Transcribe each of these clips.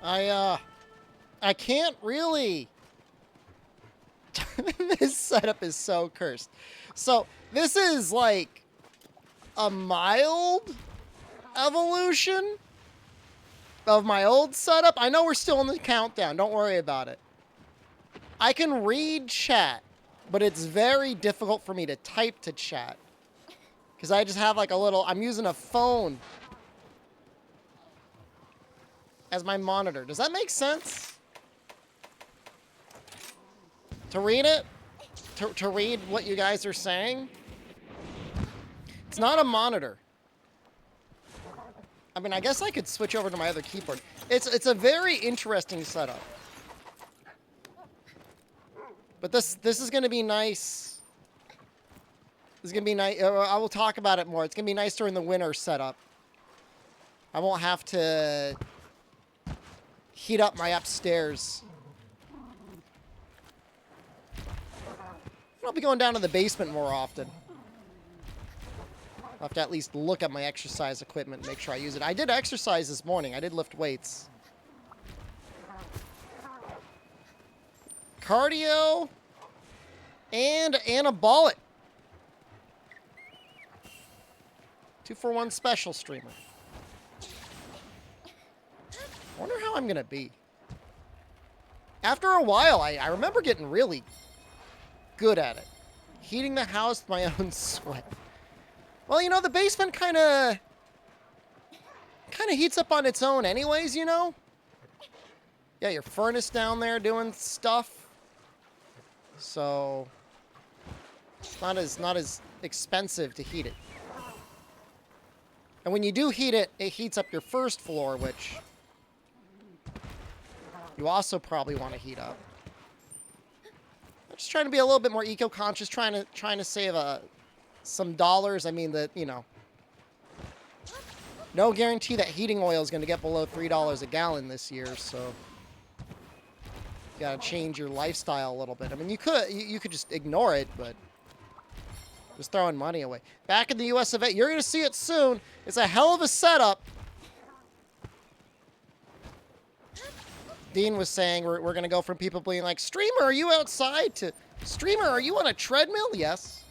I can't really. This setup is so cursed. So, this is like a mild evolution of my old setup. I know we're still in the countdown. Don't worry about it. I can read chat, but it's very difficult for me to type to chat. Because I just have like a little... I'm using a phone as my monitor. Does that make sense? To read it? To read what you guys are saying? It's not a monitor. I mean, I guess I could switch over to my other keyboard. It's a very interesting setup. But this is going to be nice. This is going to be nice. I will talk about it more. It's going to be nice during the winter setup. I won't have to heat up my upstairs. I'll be going down to the basement more often. I'll have to at least look at my exercise equipment and make sure I use it. I did exercise this morning. I did lift weights. Cardio and anabolic. 2-for-1 special streamer. I wonder how I'm going to be. After a while, I remember getting really good at it. Heating the house with my own sweat. Well, you know, the basement kind of heats up on its own anyways, you know? Yeah, your furnace down there doing stuff. So, it's not as expensive to heat it. And when you do heat it, it heats up your first floor, which you also probably want to heat up. I'm just trying to be a little bit more eco-conscious, trying to save some dollars. I mean, you know, no guarantee that heating oil is going to get below $3 a gallon this year, so you got to change your lifestyle a little bit. I mean, you could just ignore it, but just throwing money away. Back in the US of A, you're going to see it soon. It's a hell of a setup. Dean was saying we're going to go from people being like, streamer, are you outside? To, streamer, are you on a treadmill? Yes.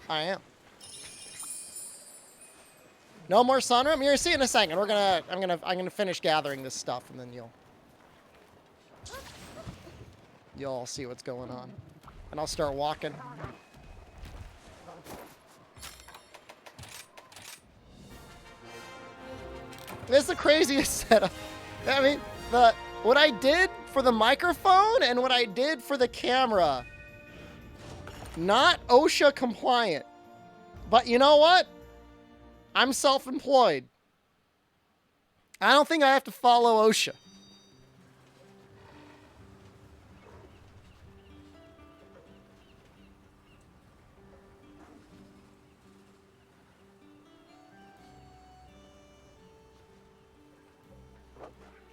I am. No more sunroom? You're going to see it in a second. I'm gonna finish gathering this stuff, and then you'll all see what's going on. And I'll start walking. This is the craziest setup. I mean, what I did for the microphone and what I did for the camera, not OSHA compliant. But you know what? I'm self-employed. I don't think I have to follow OSHA.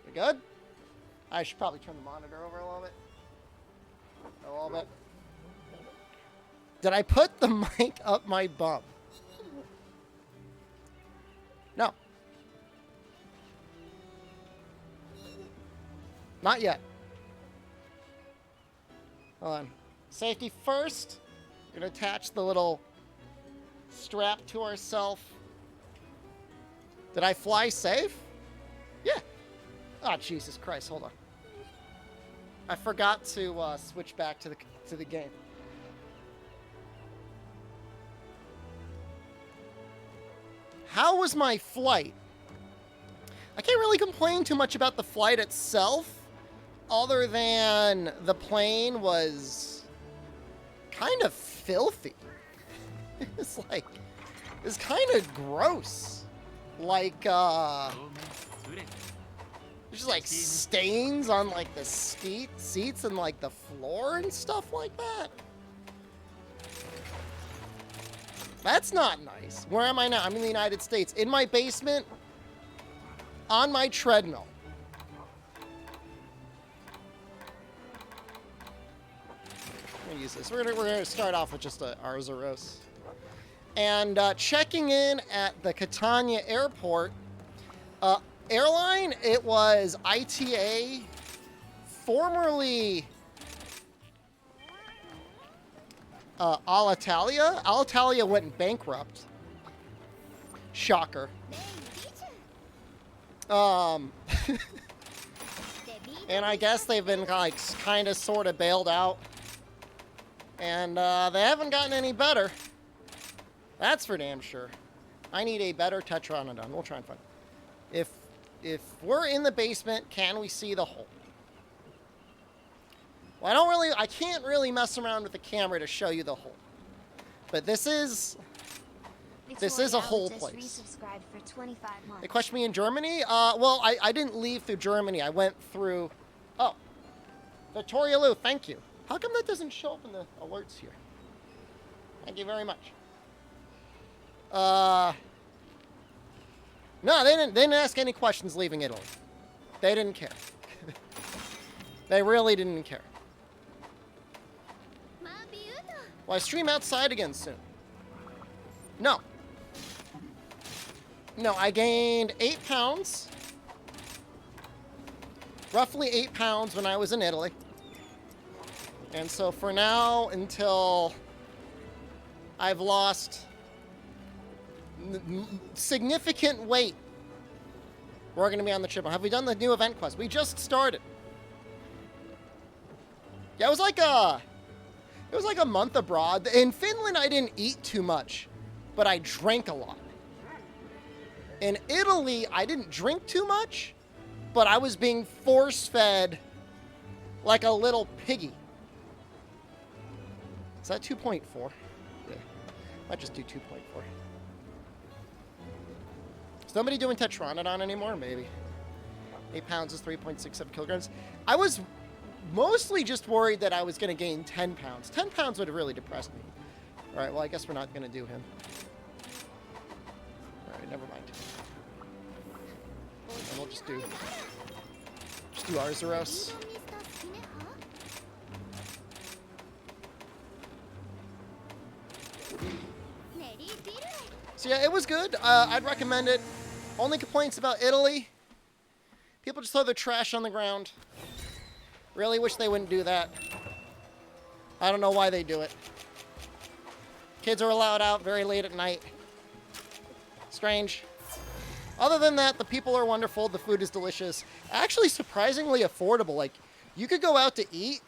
We good? I should probably turn the monitor over a little bit. A little bit. Did I put the mic up my bum? No. Not yet. Hold on. Safety first. We're going to attach the little strap to ourselves. Did I fly safe? Yeah. Oh, Jesus Christ. Hold on. I forgot to switch back to the game. How was my flight? I can't really complain too much about the flight itself, other than the plane was kind of filthy. It's kind of gross. Like, there's just like stains on like the seats and like the floor and stuff like that. That's not nice. Where am I now? I'm in the United States. In my basement. On my treadmill. I'm gonna use this. We're gonna start off with just a Arzuros. And checking in at the Catania airport. Airline, it was ITA, formerly Alitalia. Alitalia went bankrupt. Shocker. And I guess they've been like kind of sort of bailed out. And they haven't gotten any better. That's for damn sure. I need a better Tetronodon. We'll try and find it. If we're in the basement, can we see the hole? Well, I can't really mess around with the camera to show you the hole. But this is a whole place. They questioned me in Germany? Well, I didn't leave through Germany. I went through... Oh. Victoria Lou, thank you. How come that doesn't show up in the alerts here? Thank you very much. No, they didn't ask any questions leaving Italy. They didn't care. They really didn't care. Will I stream outside again soon? No. No, I gained 8 pounds. Roughly 8 pounds when I was in Italy. And so for now, until I've lost significant weight, we're going to be on the trip. Have we done the new event quest? We just started. Yeah, it was like a month abroad. In Finland, I didn't eat too much, but I drank a lot. In Italy, I didn't drink too much, but I was being force-fed like a little piggy. Is that 2.4? Yeah. Might just do 2.4. Is nobody doing Tetronodon anymore? Maybe. 8 pounds is 3.67 kilograms. I was mostly just worried that I was going to gain 10 pounds. 10 pounds would have really depressed me. All right, well, I guess we're not going to do him. All right, never mind. And we'll just do Arzuros. So yeah, it was good. I'd recommend it. Only complaints about Italy. People just throw their trash on the ground. Really wish they wouldn't do that. I don't know why they do it. Kids are allowed out very late at night. Strange. Other than that, the people are wonderful. The food is delicious. Actually, surprisingly affordable. Like, you could go out to eat,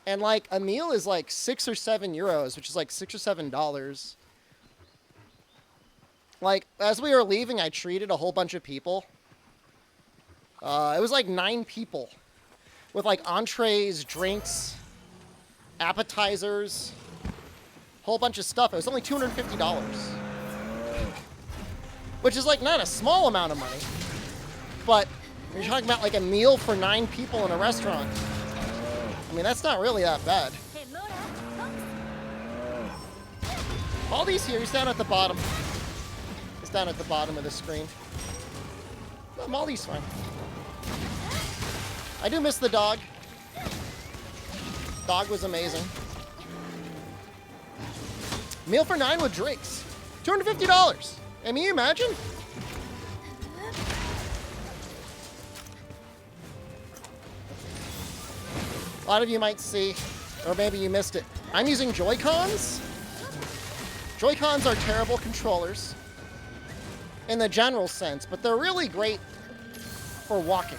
and like a meal is like 6 or 7 euros, which is like $6 or $7. Like, as we were leaving, I treated a whole bunch of people. It was like 9 people. With like entrees, drinks, appetizers, whole bunch of stuff. It was only $250. Which is like not a small amount of money. But when you're talking about like a meal for 9 people in a restaurant, I mean, that's not really that bad. Baldy's here. He's down at the bottom. He's down at the bottom of the screen. But Molly's fine. I do miss the dog. Dog was amazing. Meal for 9 with drinks. $250. I mean, you imagine? A lot of you might see, or maybe you missed it. I'm using Joy-Cons. Joy-Cons are terrible controllers in the general sense, but they're really great for walking.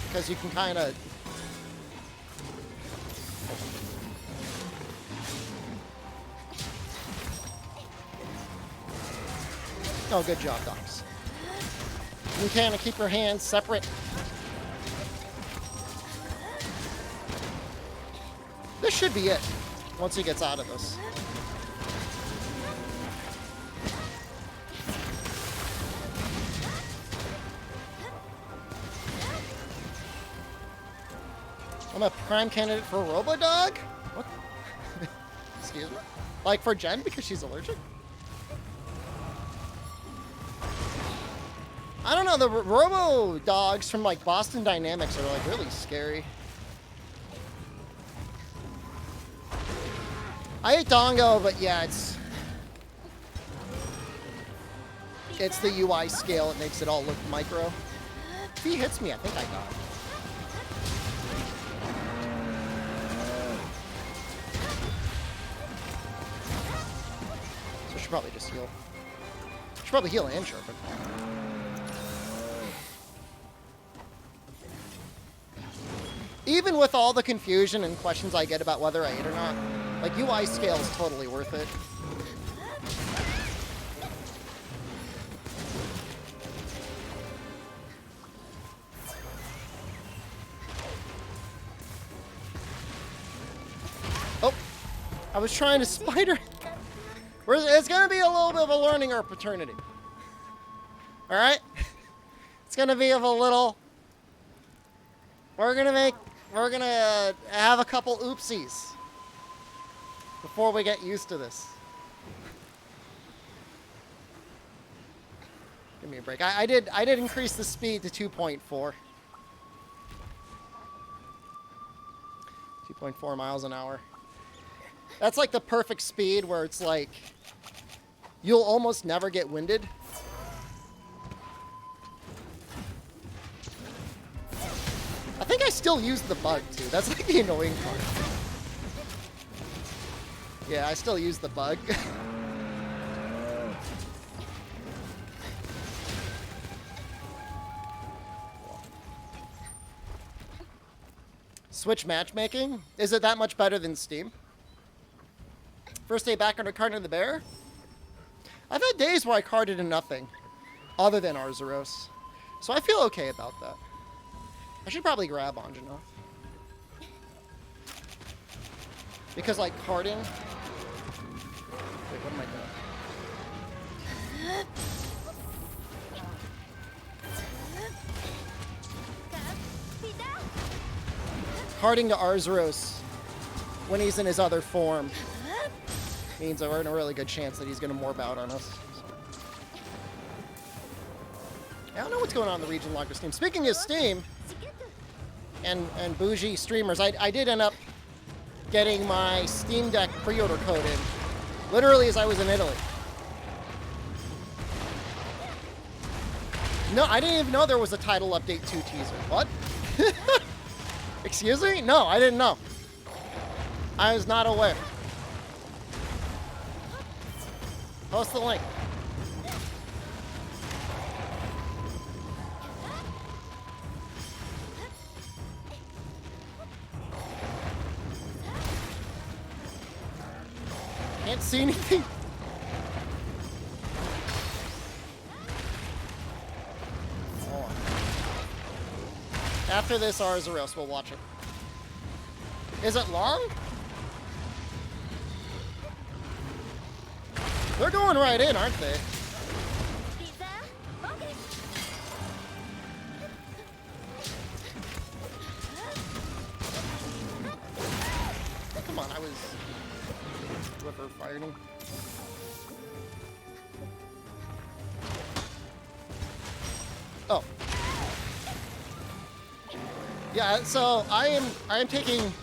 Because you can kind of... Oh, good job, dogs. You kind of keep your hands separate. This should be it, once he gets out of this. I'm a prime candidate for Robodog? What? Excuse me? Like for Jen because she's allergic? I don't know, the Robo dogs from like Boston Dynamics are like really scary. I hate Dongo, but yeah, It's the UI scale. It makes it all look micro. If he hits me, I think I die. So I should probably just heal. Should probably heal and sharpen. Even with all the confusion and questions I get about whether I hit or not, like, UI scale is totally worth it. Oh, I was trying to spider. It's going to be a little bit of a learning opportunity. All right? It's going to be of a little... We're going to have a couple oopsies before we get used to this. Give me a break. I did increase the speed to 2.4. 2.4 miles an hour. That's like the perfect speed where it's like you'll almost never get winded. I think I still use the bug too. That's like the annoying part. Yeah, I still use the bug. Switch matchmaking? Is it that much better than Steam? First day back under carding the bear? I've had days where I carded in nothing other than Arzuros. So I feel okay about that. I should probably grab Anjana. Because, like, carding... Wait, what am I doing? Carding to Arzuros when he's in his other form means that we're in a really good chance that he's going to morph out on us. I don't know what's going on in the region logger Steam. Speaking of Steam and bougie streamers, I did end up getting my Steam Deck pre-order code in literally as I was in Italy. No, I didn't even know there was a Title Update 2 teaser. What? Excuse me? No, I didn't know. I was not aware. Post the link. Can't see anything. Hold on. After this Arzuros, we'll watch it. Is it long? They're going right in, aren't they? Come on, I was river fighting. Oh. Yeah, so I am taking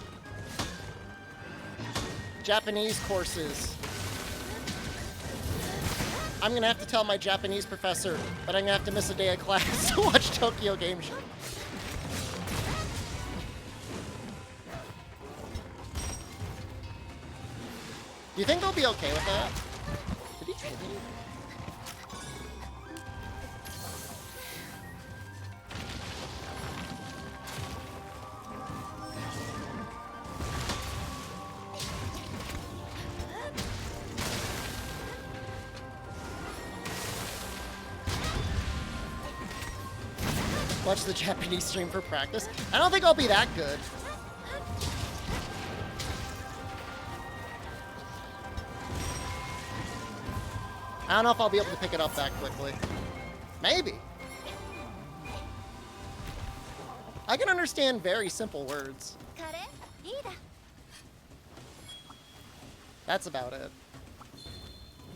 Japanese courses. I'm gonna have to tell my Japanese professor that I'm gonna have to miss a day of class to watch Tokyo Game Show. Do you think they'll be okay with that? Did he trade me? Watch the Japanese stream for practice. I don't think I'll be that good. I don't know if I'll be able to pick it up that quickly. Maybe. I can understand very simple words. That's about it.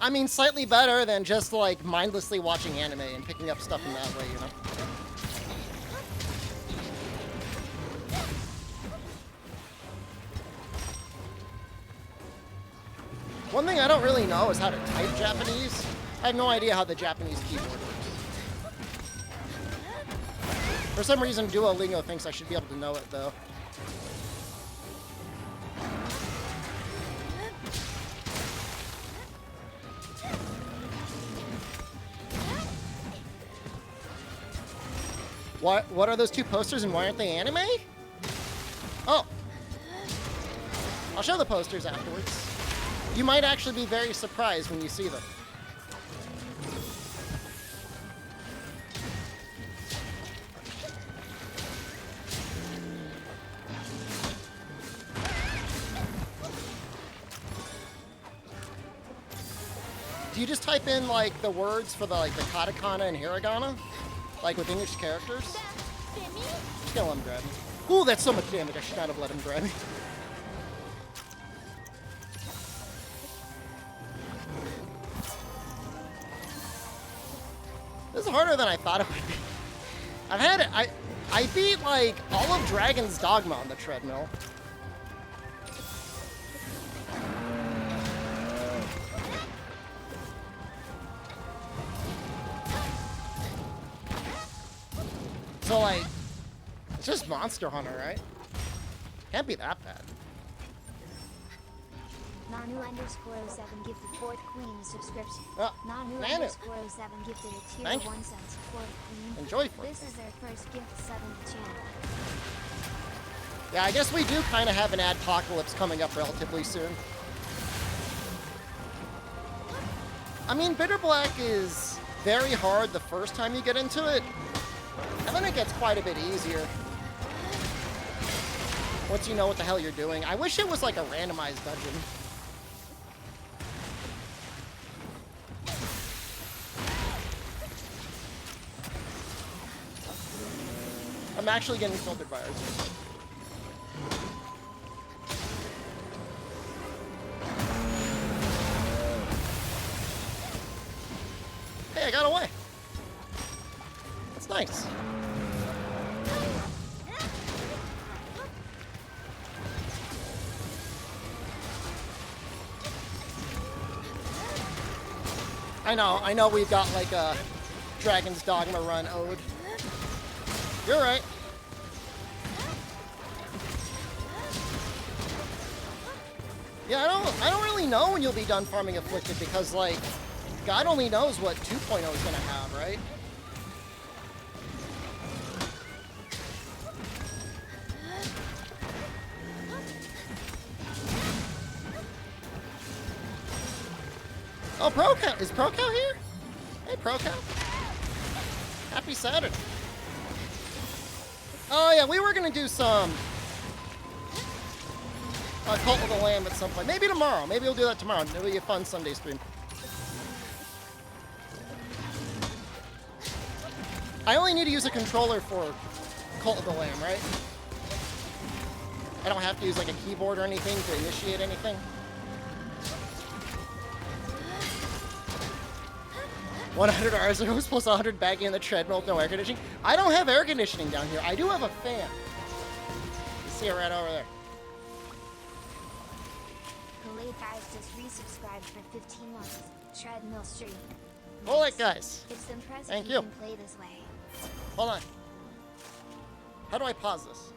I mean, slightly better than just, like, mindlessly watching anime and picking up stuff in that way, you know? One thing I don't really know is how to type Japanese. I have no idea how the Japanese keyboard works. For some reason, Duolingo thinks I should be able to know it, though. What are those two posters and why aren't they anime? Oh. I'll show the posters afterwards. You might actually be very surprised when you see them. Do you just type in like the words for the katakana and hiragana? Like with English characters? Just gonna let him grab me. Ooh, that's so much damage. I should not have let him grab me. This is harder than I thought it would be. I've had it. I beat like all of Dragon's Dogma on the treadmill. So like, it's just Monster Hunter, right? Can't be that bad. Nanu_07 gifted 4th Queen subscription. Oh, Nanu_07 gifted a tier Thank you. 1 cent 4th Queen. Enjoy for This is their first gift sub in the channel. Yeah, I guess we do kind of have an adpocalypse coming up relatively soon. I mean, Bitter Black is very hard the first time you get into it, and then it gets quite a bit easier once you know what the hell you're doing. I wish it was like a randomized dungeon. I'm actually getting filtered by ours. Hey, I got away. That's nice. I know we've got like a Dragon's Dogma run ode. You're right. Yeah, I don't really know when you'll be done farming Afflicted because like God only knows what 2.0 is gonna have, right? Oh, ProCow! Is ProCow here? Hey, ProCow. Happy Saturday. Oh yeah, we were gonna do some Cult of the Lamb at some point. Maybe tomorrow. Maybe we'll do that tomorrow. It'll be a fun Sunday stream. I only need to use a controller for Cult of the Lamb, right? I don't have to use like a keyboard or anything to initiate anything. 100 hours ago plus 100 bagging in the treadmill with no air conditioning. I don't have air conditioning down here. I do have a fan. You see it right over there. Delayed guys just resubscribed for 15 months. Treadmill stream. Hold it, guys. It's impressive Thank you you. can play this way. Hold on. How do I pause this?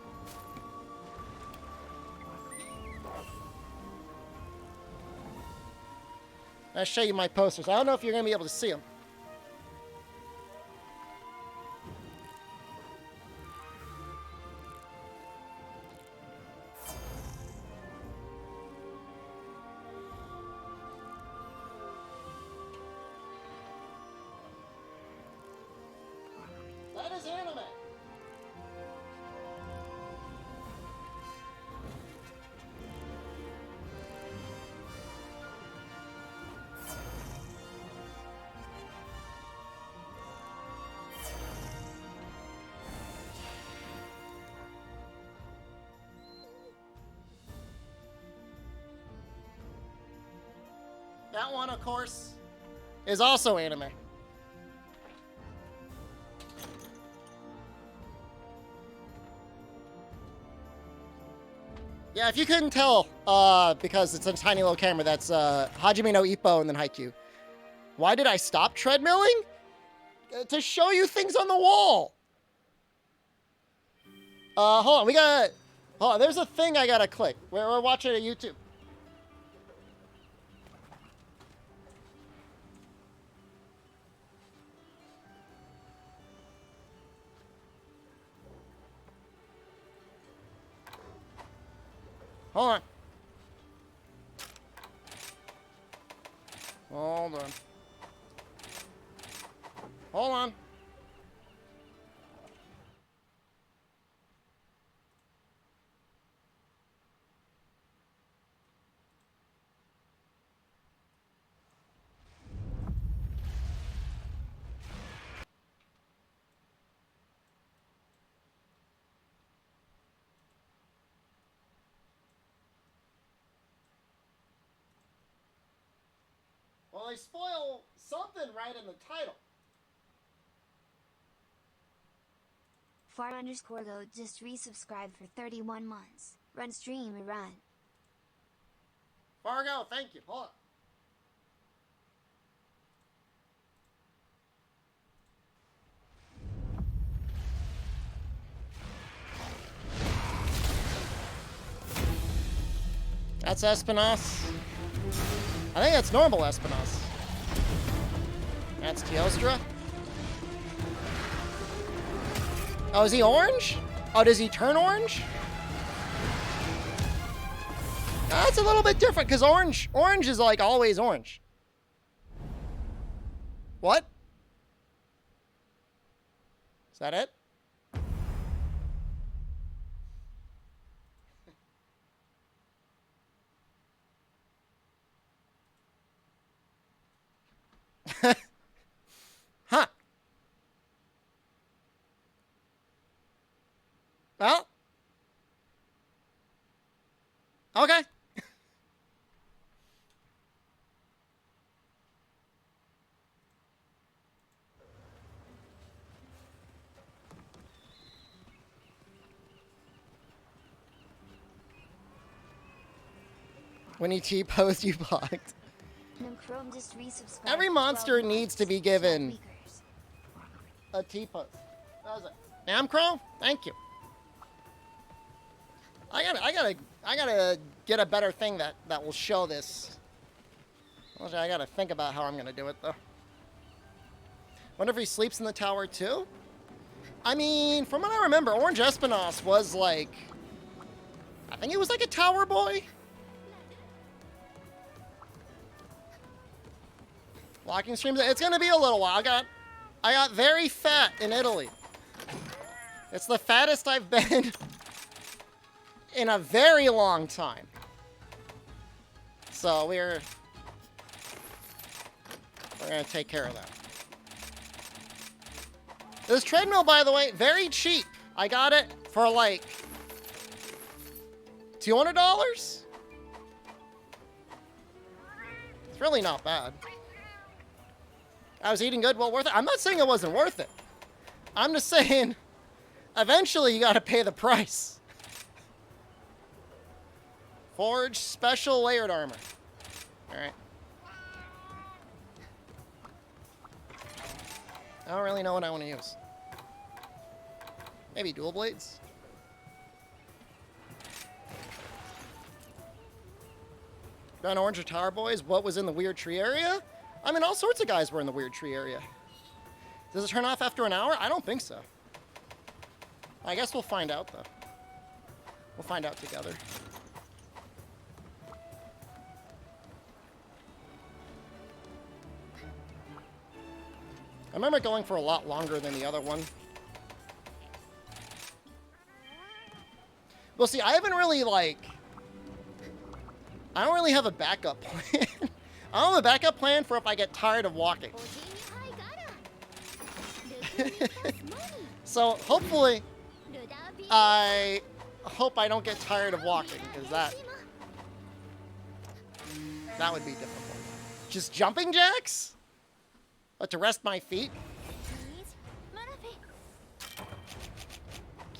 I'll show you my posters. I don't know if you're going to be able to see them. That is anime. That one, of course, is also anime. Yeah, if you couldn't tell, because it's a tiny little camera, that's Hajime no Ippo and then Haikyuu. Why did I stop treadmilling? To show you things on the wall. Hold on. Hold on. There's a thing I gotta click. We're watching a YouTube. Hold on. Hold on. Hold on. Well, they spoil something right in the title. Far_go just resubscribed for 31 months. Run stream and run. Fargo, thank you. Hold on. That's Espinos. I think that's normal Espinos. That's Teostra. Oh, is he orange? Oh, does he turn orange? That's a little bit different because orange is like always orange. What? Is that it? Huh. Well. Okay. When he T-posed, you blocked. Every monster needs to be given a T-post. That was it. Namcro, thank you. I gotta get a better thing that will show this. I gotta think about how I'm gonna do it though. Wonder if he sleeps in the tower too? I mean, from what I remember, Orange Espinos was like, I think he was like a tower boy. Walking streams, it's gonna be a little while. I got very fat in Italy. It's the fattest I've been in a very long time. So we're gonna take care of that. This treadmill, by the way, very cheap. I got it for like $200. It's really not bad. I was eating good, well worth it. I'm not saying it wasn't worth it. I'm just saying, eventually you gotta pay the price. Forge special layered armor. Alright. I don't really know what I want to use. Maybe dual blades? Brown, orange, or tower boys? What was in the weird tree area? I mean, all sorts of guys were in the weird tree area. Does it turn off after an hour? I don't think so. I guess we'll find out, though. We'll find out together. I remember going for a lot longer than the other one. Well, see, I haven't really, like... I don't really have a backup plan. I don't have a backup plan for if I get tired of walking. So, hopefully, I hope I don't get tired of walking, because that would be difficult. Just jumping jacks? To rest my feet?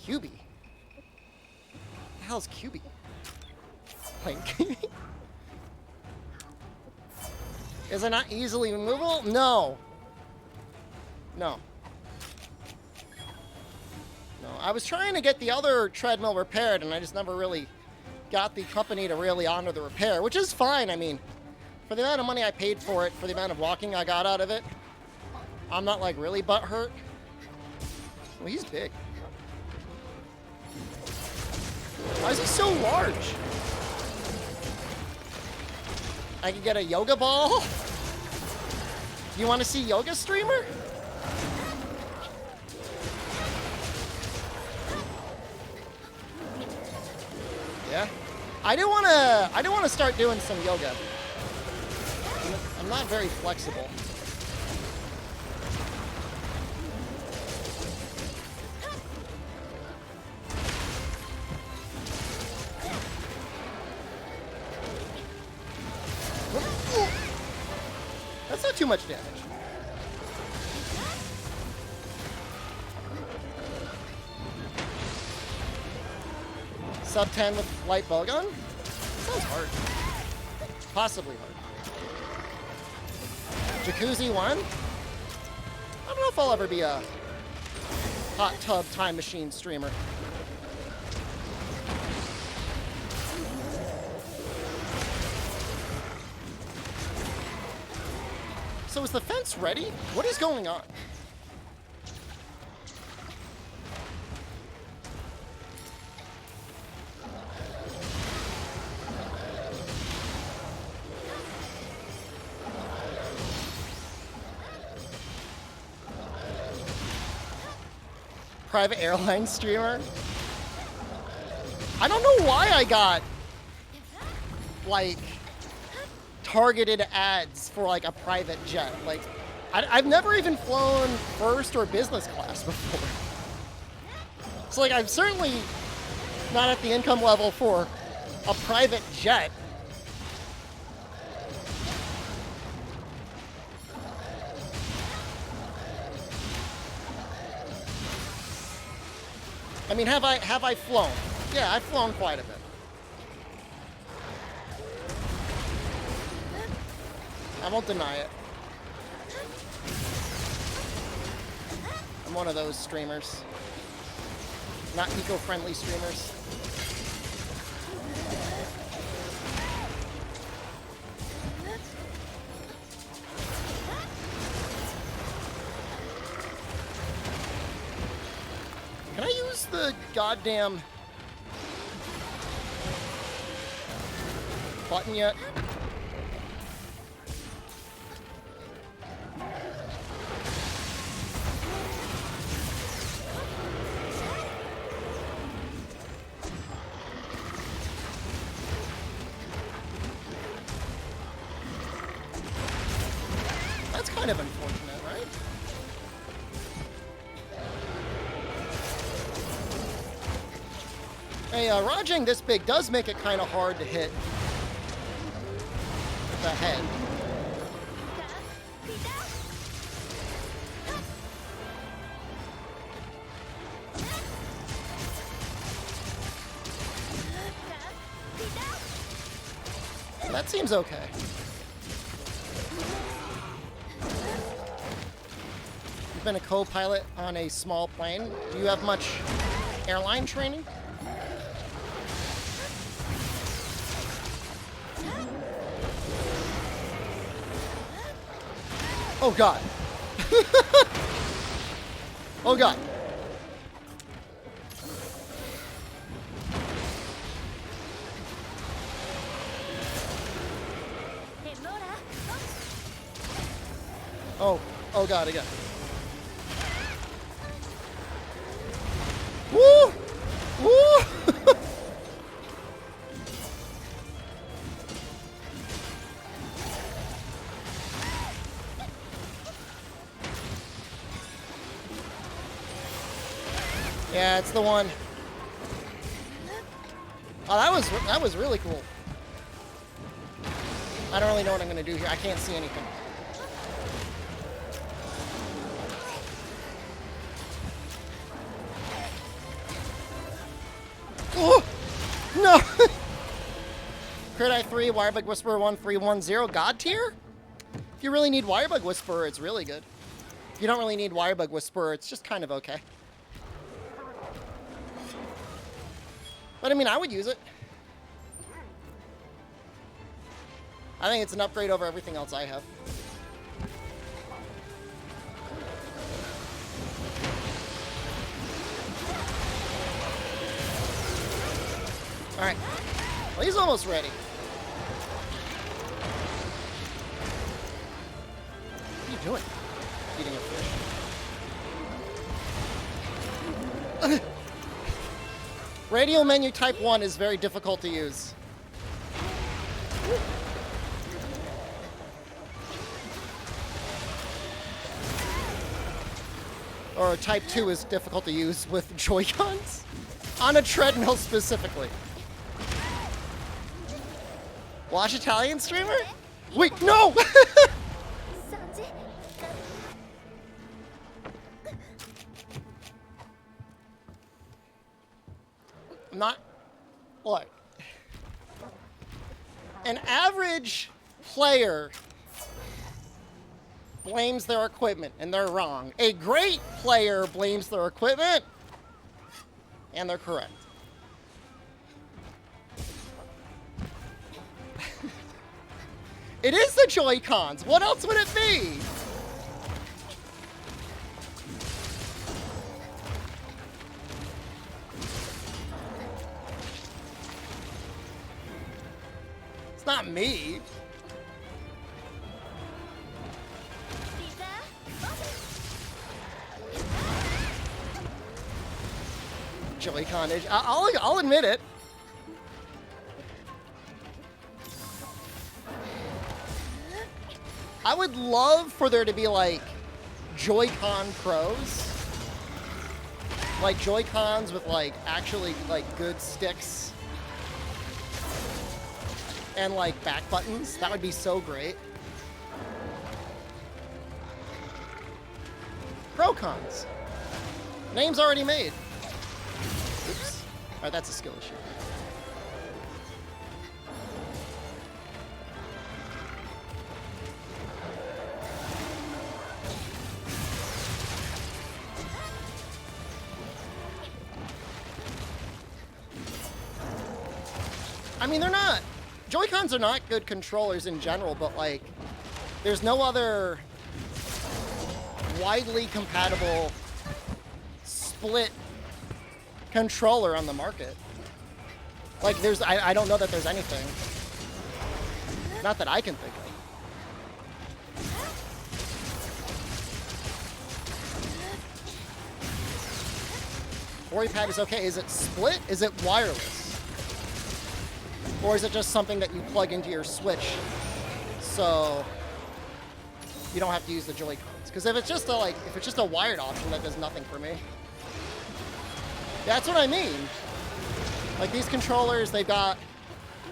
QB? What the hell's QB? Like, Is it not easily removable? No. No. No. I was trying to get the other treadmill repaired, and I just never really got the company to really honor the repair, which is fine. I mean, for the amount of money I paid for it, for the amount of walking I got out of it, I'm not like really butthurt. Well, he's big. Why is he so large? I could get a yoga ball. You want to see yoga streamer? Yeah. I do want to start doing some yoga. I'm not very flexible. That's not too much damage. Sub 10 with light bowgun? Sounds hard. Possibly hard. Jacuzzi 1? I don't know if I'll ever be a hot tub time machine streamer. So is the fence ready? What is going on? Private airline streamer? I don't know why I got, like, targeted ads for, like, a private jet. Like, I've never even flown first or business class before. So, like, I'm certainly not at the income level for a private jet. I mean, have I flown? Yeah, I've flown quite a bit. I won't deny it. I'm one of those streamers. Not eco-friendly streamers. Can I use the goddamn button yet? That's kind of unfortunate, right? Hey, Rajang this big does make it kind of hard to hit the head. That seems okay. You've been a co-pilot on a small plane. Do you have much airline training? Oh God. Oh God. Oh God, again. Woo! Woo! Yeah, it's the one. Oh, that was really cool. I don't really know what I'm gonna do here. I can't see anything. Oh no! Crit I 3, Wirebug Whisperer 1310, God tier? If you really need Wirebug Whisperer, it's really good. If you don't really need Wirebug Whisperer, it's just kind of okay. But I mean, I would use it. I think it's an upgrade over everything else I have. Alright. Well, he's almost ready. What are you doing? Eating a fish. Radial menu type 1 is very difficult to use. Or type 2 is difficult to use with Joy-Cons. On a treadmill specifically. Watch Italian streamer? Wait, no! I'm not... Look. An average player blames their equipment, and they're wrong. A great player blames their equipment, and they're correct. It is the Joy-Cons. What else would it be? It's not me. Joy-Con is... I'll admit it. I would love for there to be, like, Joy-Con Pros. Like, Joy-Cons with, like, actually, like, good sticks. And, like, back buttons. That would be so great. Pro-Cons. Name's already made. Oops. Alright, that's a skill issue. I mean, they're not... Joy-Cons are not good controllers in general, but, like, there's no other widely compatible split controller on the market. Like, there's... I don't know that there's anything. Not that I can think of. Pad is okay. Is it split? Is it wireless? Or is it just something that you plug into your Switch so you don't have to use the Joy-Cons? Because if it's just a if it's just a wired option, that does nothing for me. That's what I mean. Like, these controllers, they've got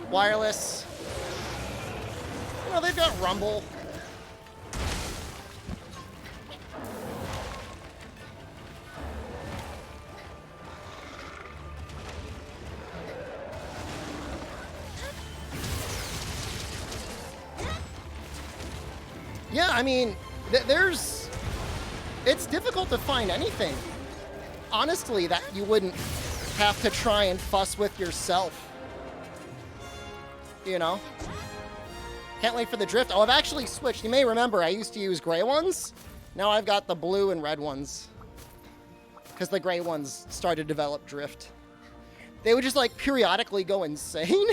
wireless. You know, they've got rumble. Yeah, I mean, it's difficult to find anything, honestly, that you wouldn't have to try and fuss with yourself. You know? Can't wait for the drift. Oh, I've actually switched. You may remember I used to use gray ones. Now I've got the blue and red ones. Because the gray ones started to develop drift. They would just, like, periodically go insane.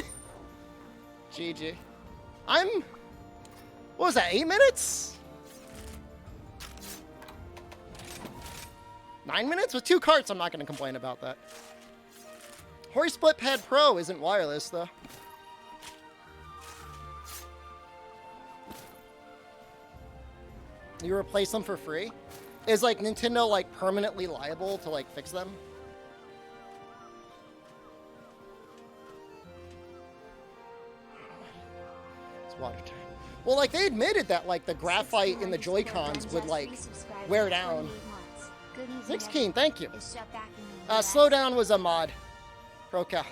GG. What was that, 8 minutes? 9 minutes? With 2 carts, I'm not going to complain about that. Hori Split Pad Pro isn't wireless, though. You replace them for free? Is, like, Nintendo, like, permanently liable to, like, fix them? It's water time. Well, like, they admitted that, like, the graphite in the Joy-Cons would, like, wear down. 16, thank you. Slowdown was a mod. Proca.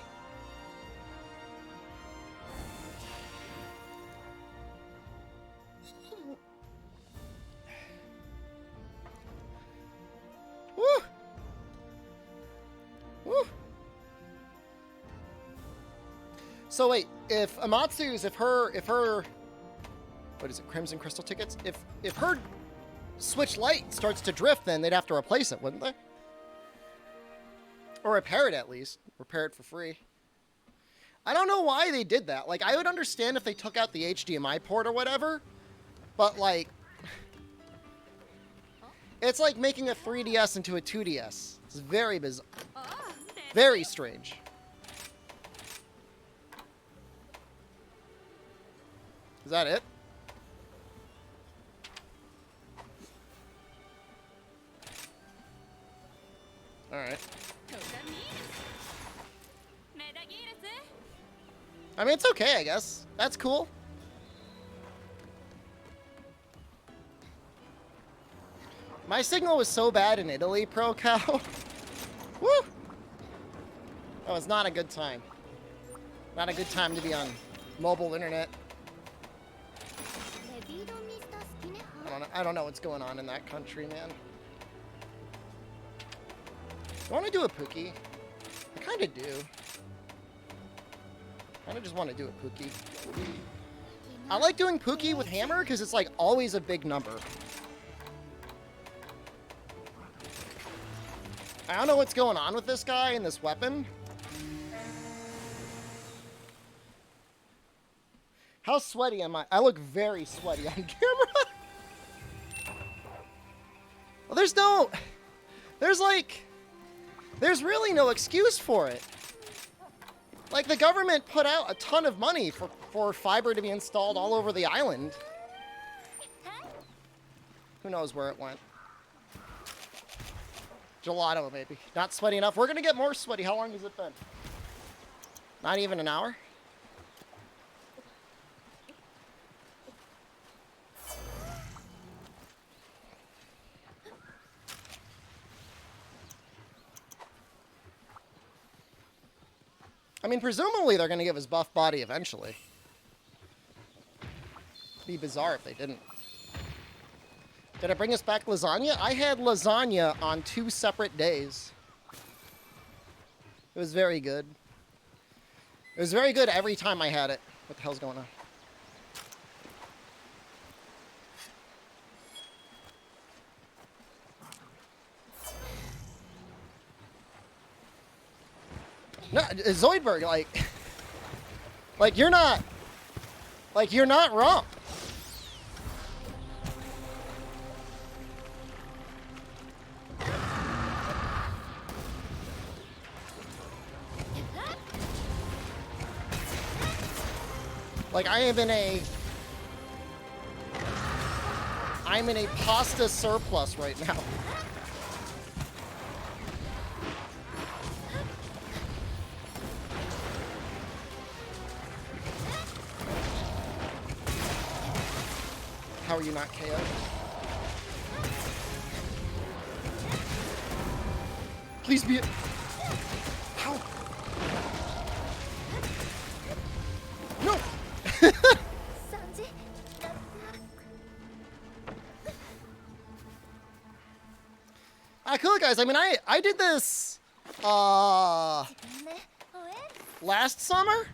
So wait, if Amatsu's, if her, what is it, Crimson Crystal tickets? If her Switch Lite starts to drift, then they'd have to replace it, wouldn't they? Or repair it at least. Repair it for free. I don't know why they did that. Like, I would understand if they took out the HDMI port or whatever, but like, it's like making a 3DS into a 2DS. It's very bizarre. Very strange. Is that it? Alright. I mean, it's okay, I guess. That's cool. My signal was so bad in Italy, Pro Cow. Woo! Oh, it's not a good time. Not a good time to be on mobile internet. I don't know what's going on in that country, man. I want to do a Pookie. I kind of do. I kind of just want to do a Pookie. I like doing Pookie with hammer because it's like always a big number. I don't know what's going on with this guy and this weapon. How sweaty am I? I look very sweaty on camera. Well, there's really no excuse for it. Like, the government put out a ton of money for fiber to be installed all over the island. Who knows where it went? Gelato, maybe. Not sweaty enough. We're gonna get more sweaty. How long has it been? Not even an hour? I mean, presumably they're going to give us buff body eventually. It'd be bizarre if they didn't. Did it bring us back lasagna? I had lasagna on 2 separate days. It was very good. It was very good every time I had it. What the hell's going on? No, Zoidberg, like you're not wrong. Like I'm in a pasta surplus right now. How are you not KO'd? Please be it. How? No! Cool, guys. I mean, I did this last summer.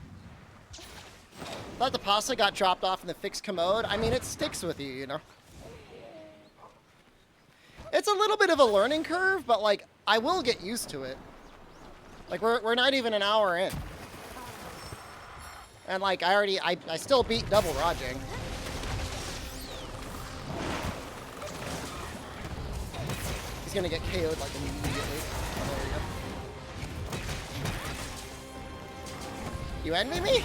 Thought the pasta got dropped off in the fixed commode. I mean, it sticks with you, you know. It's a little bit of a learning curve, but like I will get used to it. Like we're not even an hour in, and like I still beat double Rajang. He's gonna get KO'd like immediately. Oh, there you go. You envy me?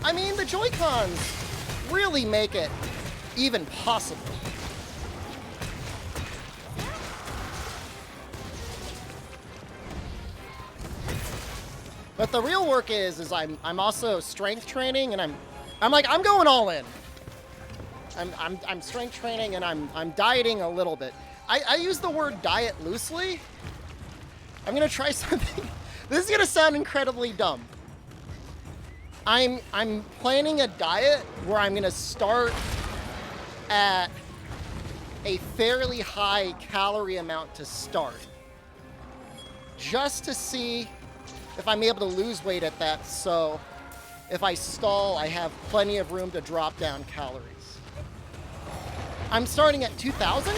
I mean, the Joy-Cons really make it even possible. But the real work is I'm also strength training, and I'm going all in. I'm strength training, and I'm dieting a little bit. I use the word diet loosely. I'm gonna try something. This is gonna sound incredibly dumb. I'm planning a diet where I'm gonna start at a fairly high calorie amount to start, just to see if I'm able to lose weight at that. So if I stall, I have plenty of room to drop down calories. I'm starting at 2,000,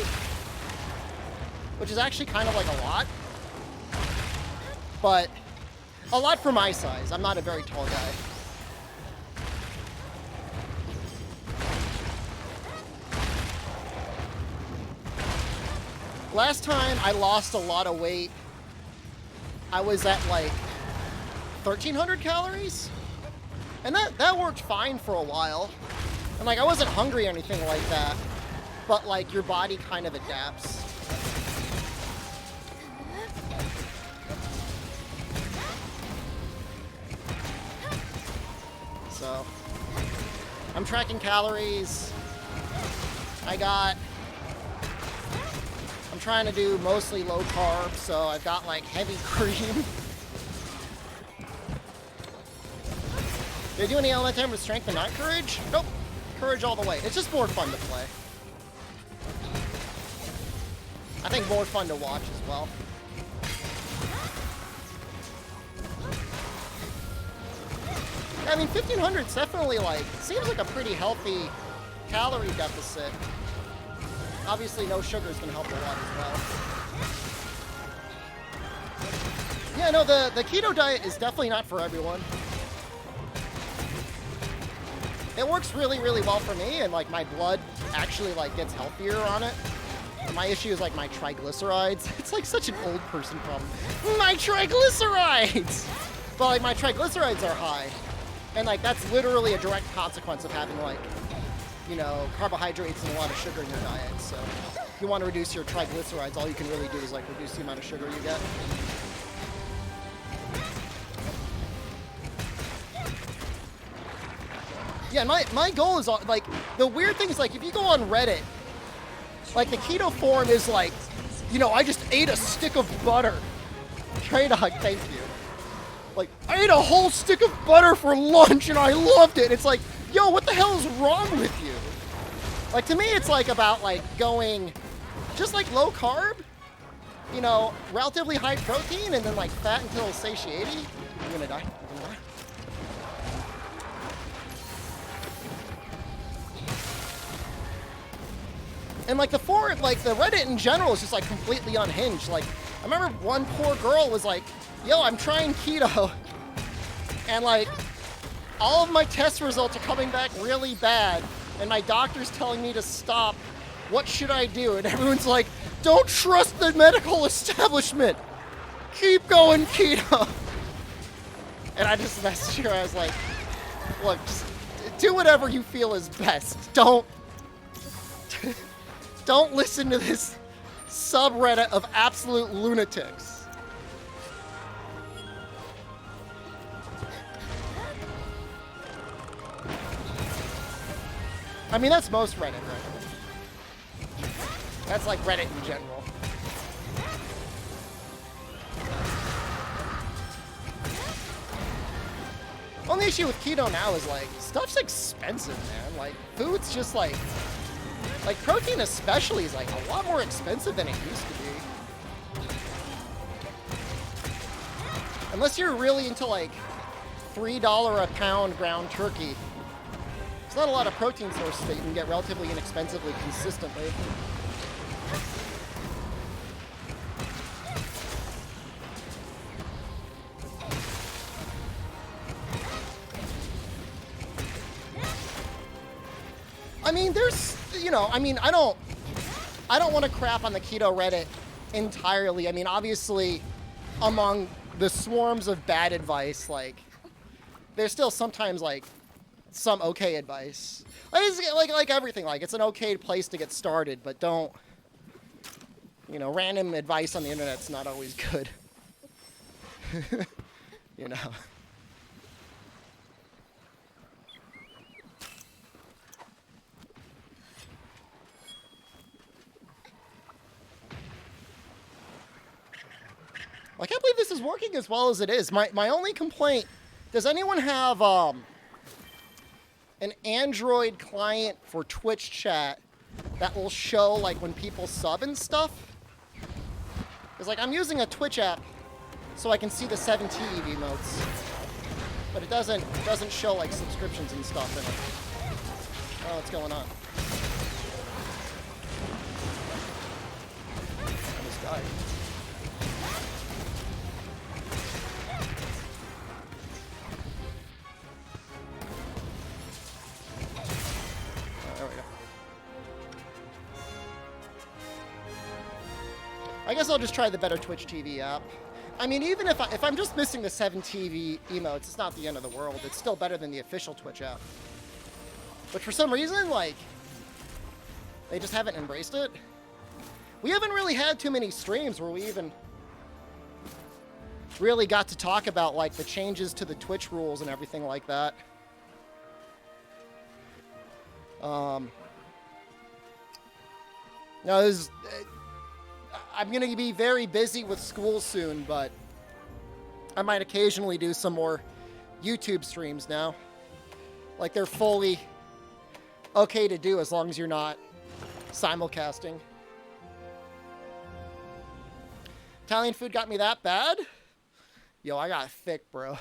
which is actually kind of like a lot, but a lot for my size. I'm not a very tall guy. Last time I lost a lot of weight, I was at like 1,300 calories, and that worked fine for a while. And like I wasn't hungry or anything like that, but like your body kind of adapts. So I'm tracking calories. I'm trying to do mostly low carb, so I've got like heavy cream. Did you do any element time with strength and not courage? Nope. Courage all the way. It's just more fun to play. I think more fun to watch as well. I mean, 1,500 is definitely like, seems like a pretty healthy calorie deficit. Obviously, no sugar is going to help a lot as well. Yeah, no, the keto diet is definitely not for everyone. It works really, really well for me, and like my blood actually like gets healthier on it. My issue is like my triglycerides. It's like such an old person problem. My triglycerides! But like my triglycerides are high. And like that's literally a direct consequence of having like, you know, carbohydrates and a lot of sugar in your diet. So if you want to reduce your triglycerides, all you can really do is like reduce the amount of sugar you get. Yeah, my goal is like, the weird thing is like if you go on Reddit, like the keto forum is like, you know, I just ate a stick of butter. Traydog, thank you. Like, I ate a whole stick of butter for lunch and I loved it. It's like, yo, what the hell is wrong with you? Like, to me, it's like about like going just like low carb, you know, relatively high protein, and then like fat until satiety. You're gonna die. You're gonna die. And like the Reddit in general is just like completely unhinged. Like, I remember one poor girl was like, yo, I'm trying keto, and like all of my test results are coming back really bad, and my doctor's telling me to stop. What should I do? And everyone's like, don't trust the medical establishment. Keep going keto. And I just messaged her. I was like, look, just do whatever you feel is best. Don't listen to this subreddit of absolute lunatics. I mean, that's most Reddit, right? That's like Reddit in general. Only issue with keto now is like, stuff's expensive, man. Like, food's just like protein especially is like a lot more expensive than it used to be. Unless you're really into like $3 a pound ground turkey. There's not a lot of protein sources that you can get relatively inexpensively consistently. I mean, there's, you know, I mean, I don't want to crap on the keto Reddit entirely. I mean, obviously, among the swarms of bad advice, like, there's still sometimes, like, some okay advice. Like everything, like, it's an okay place to get started, but don't, you know, random advice on the internet's not always good. You know. I can't believe this is working as well as it is. My only complaint, does anyone have an Android client for Twitch chat that will show like when people sub and stuff? Because like I'm using a Twitch app so I can see the 7T emotes. But it doesn't show like subscriptions and stuff in it. Oh, what's going on? I almost died. Oh, there we go. I guess I'll just try the better Twitch TV app. I mean, even if I'm just missing the 7 TV emotes, it's not the end of the world. It's still better than the official Twitch app. But for some reason, like, they just haven't embraced it. We haven't really had too many streams where we even really got to talk about, like, the changes to the Twitch rules and everything like that. No, I'm going to be very busy with school soon, but I might occasionally do some more YouTube streams now. Like, they're fully okay to do as long as you're not simulcasting. Italian food got me that bad? Yo, I got thick, bro.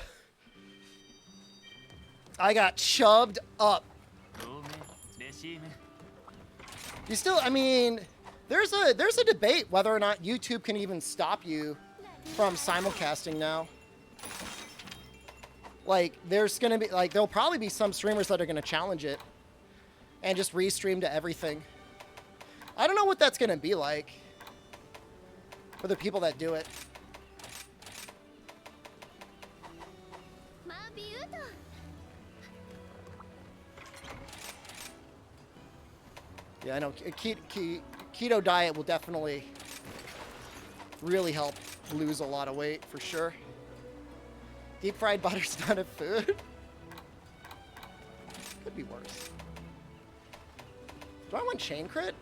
I got chubbed up. You still, I mean, there's a debate whether or not YouTube can even stop you from simulcasting now. Like, there's gonna be, like, there'll probably be some streamers that are gonna challenge it and just restream to everything. I don't know what that's gonna be like for the people that do it. Yeah, I know. Keto diet will definitely really help lose a lot of weight, for sure. Deep fried butter's not a food. Could be worse. Do I want chain crit?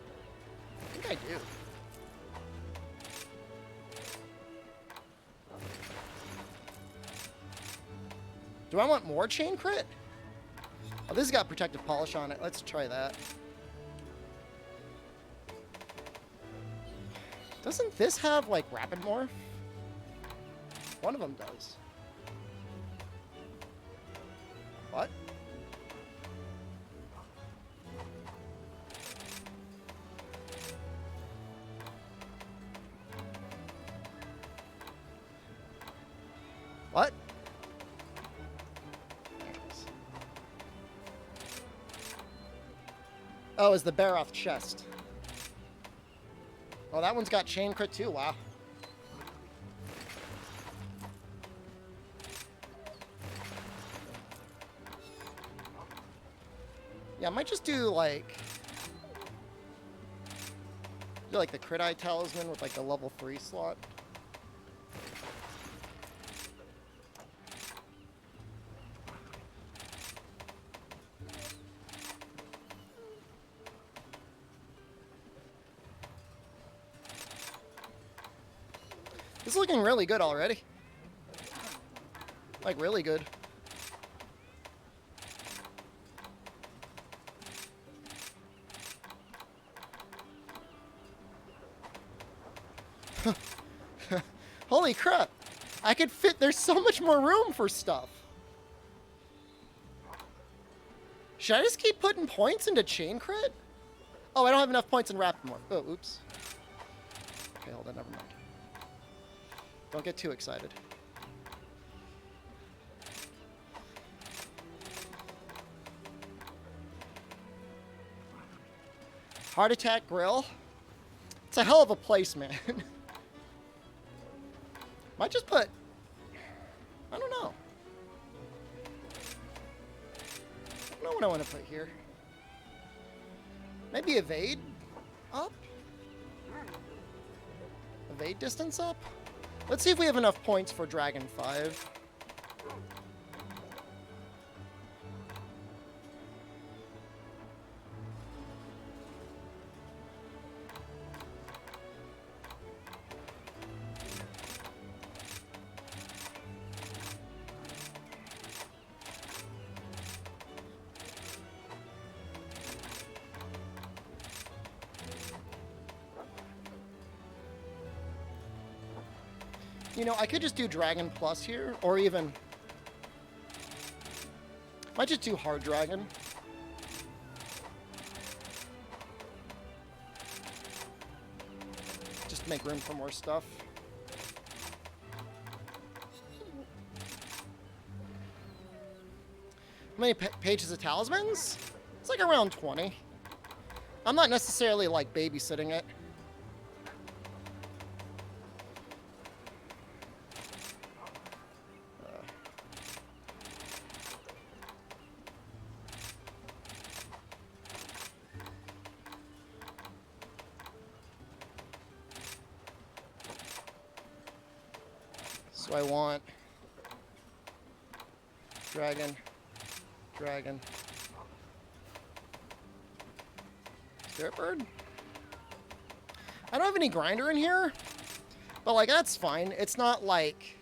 I think I do. Do I want more chain crit? Oh, this has got protective polish on it. Let's try that. Doesn't this have, like, rapid morph? One of them does. What? What? Oh, is the Baroth chest. Oh, that one's got chain crit too. Wow. Yeah, I might just do like the crit eye talisman with like the level 3 slot. It's looking really good already. Like, really good. Holy crap. I could fit, there's so much more room for stuff. Should I just keep putting points into chain crit? Oh, I don't have enough points in rapid morph. Oh, oops. Okay, hold on, never mind. Don't get too excited. Heart Attack Grill. It's a hell of a place, man. Might just put... I don't know. I don't know what I want to put here. Maybe evade up? Evade distance up? Let's see if we have enough points for Dragon 5. You know, I could just do Dragon Plus here, or even Might just do hard dragon. Just to make room for more stuff. How many pages of talismans? It's like around 20. I'm not necessarily like babysitting it. So I want dragon, dragon, spirit bird. I don't have any grinder in here, but like that's fine. It's not like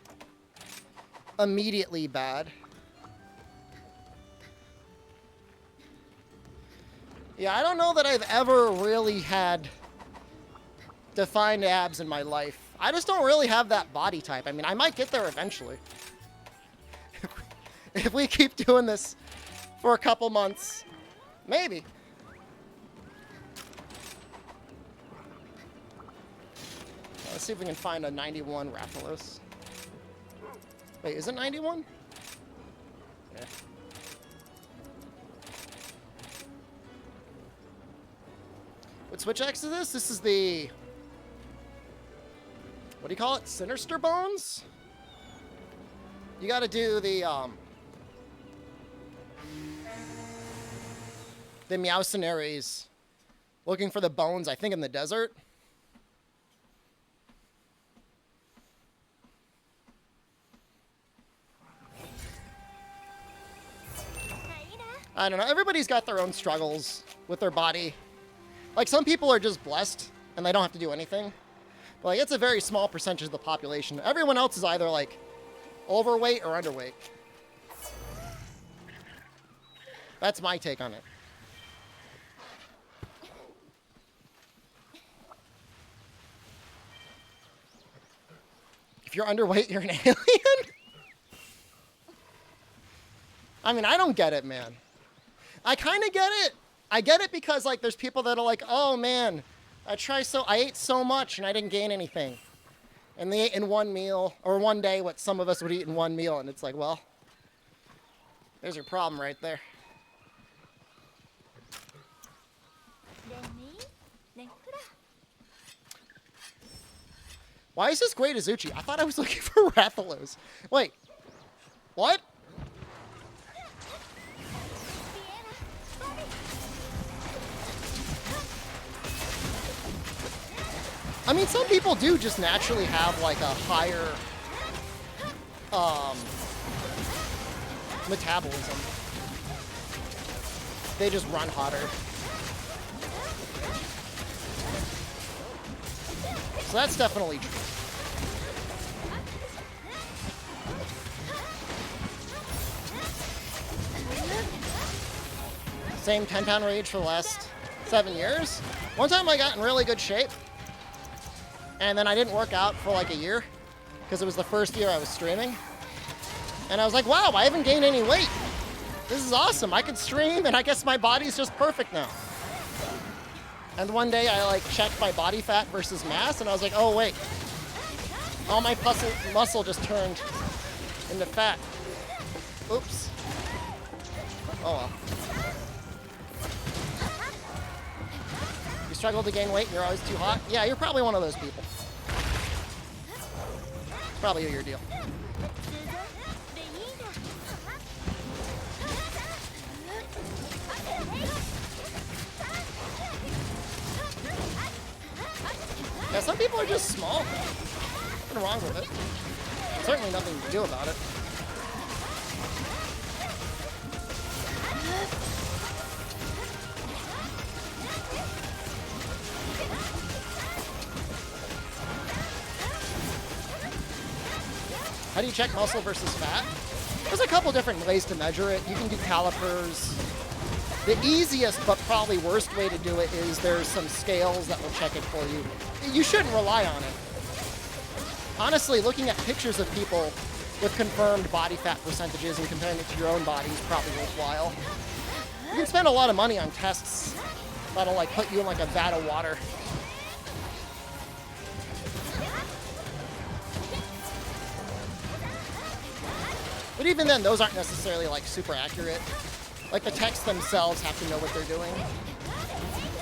immediately bad. Yeah, I don't know that I've ever really had defined abs in my life. I just don't really have that body type. I mean, I might get there eventually. If we keep doing this for a couple months, maybe. Let's see if we can find a 91 Rathalos. Wait, is it 91? Yeah. What Switch X is this? This is the... What do you call it? Sinister Bones? You gotta do the Meowcenaries. Looking for the bones, I think, in the desert. I don't know. Everybody's got their own struggles with their body. Like, some people are just blessed, and they don't have to do anything. But, like, it's a very small percentage of the population. Everyone else is either, like, overweight or underweight. That's my take on it. If you're underweight, you're an alien? I mean, I don't get it, man. I kind of get it. I get it because, like, there's people that are like, oh, man, I ate so much and I didn't gain anything. And they ate in one meal, or one day what some of us would eat in one meal. And it's like, well, there's your problem right there. Why is this Great Azuchi? I thought I was looking for Rathalos. Wait, what? I mean, some people do just naturally have like a higher metabolism. They just run hotter. So that's definitely true. Same 10-pound range for the last 7 years. One time I got in really good shape, and then I didn't work out for like a year because it was the first year I was streaming. And I was like, wow, I haven't gained any weight. This is awesome. I can stream, and I guess my body's just perfect now. And one day I like checked my body fat versus mass, and I was like, oh wait, all my muscle just turned into fat. Oops. Oh well. You struggle to gain weight and you're always too hot? Yeah, you're probably one of those people. It's probably your deal. Yeah, some people are just small. Nothing wrong with it. Certainly nothing to do about it. How do you check muscle versus fat? There's a couple different ways to measure it. You can do calipers. The easiest but probably worst way to do it is there's some scales that will check it for you. You shouldn't rely on it. Honestly, looking at pictures of people with confirmed body fat percentages and comparing it to your own body is probably worthwhile. You can spend a lot of money on tests that'll like put you in like a vat of water. But even then, those aren't necessarily like super accurate. Like the texts themselves have to know what they're doing,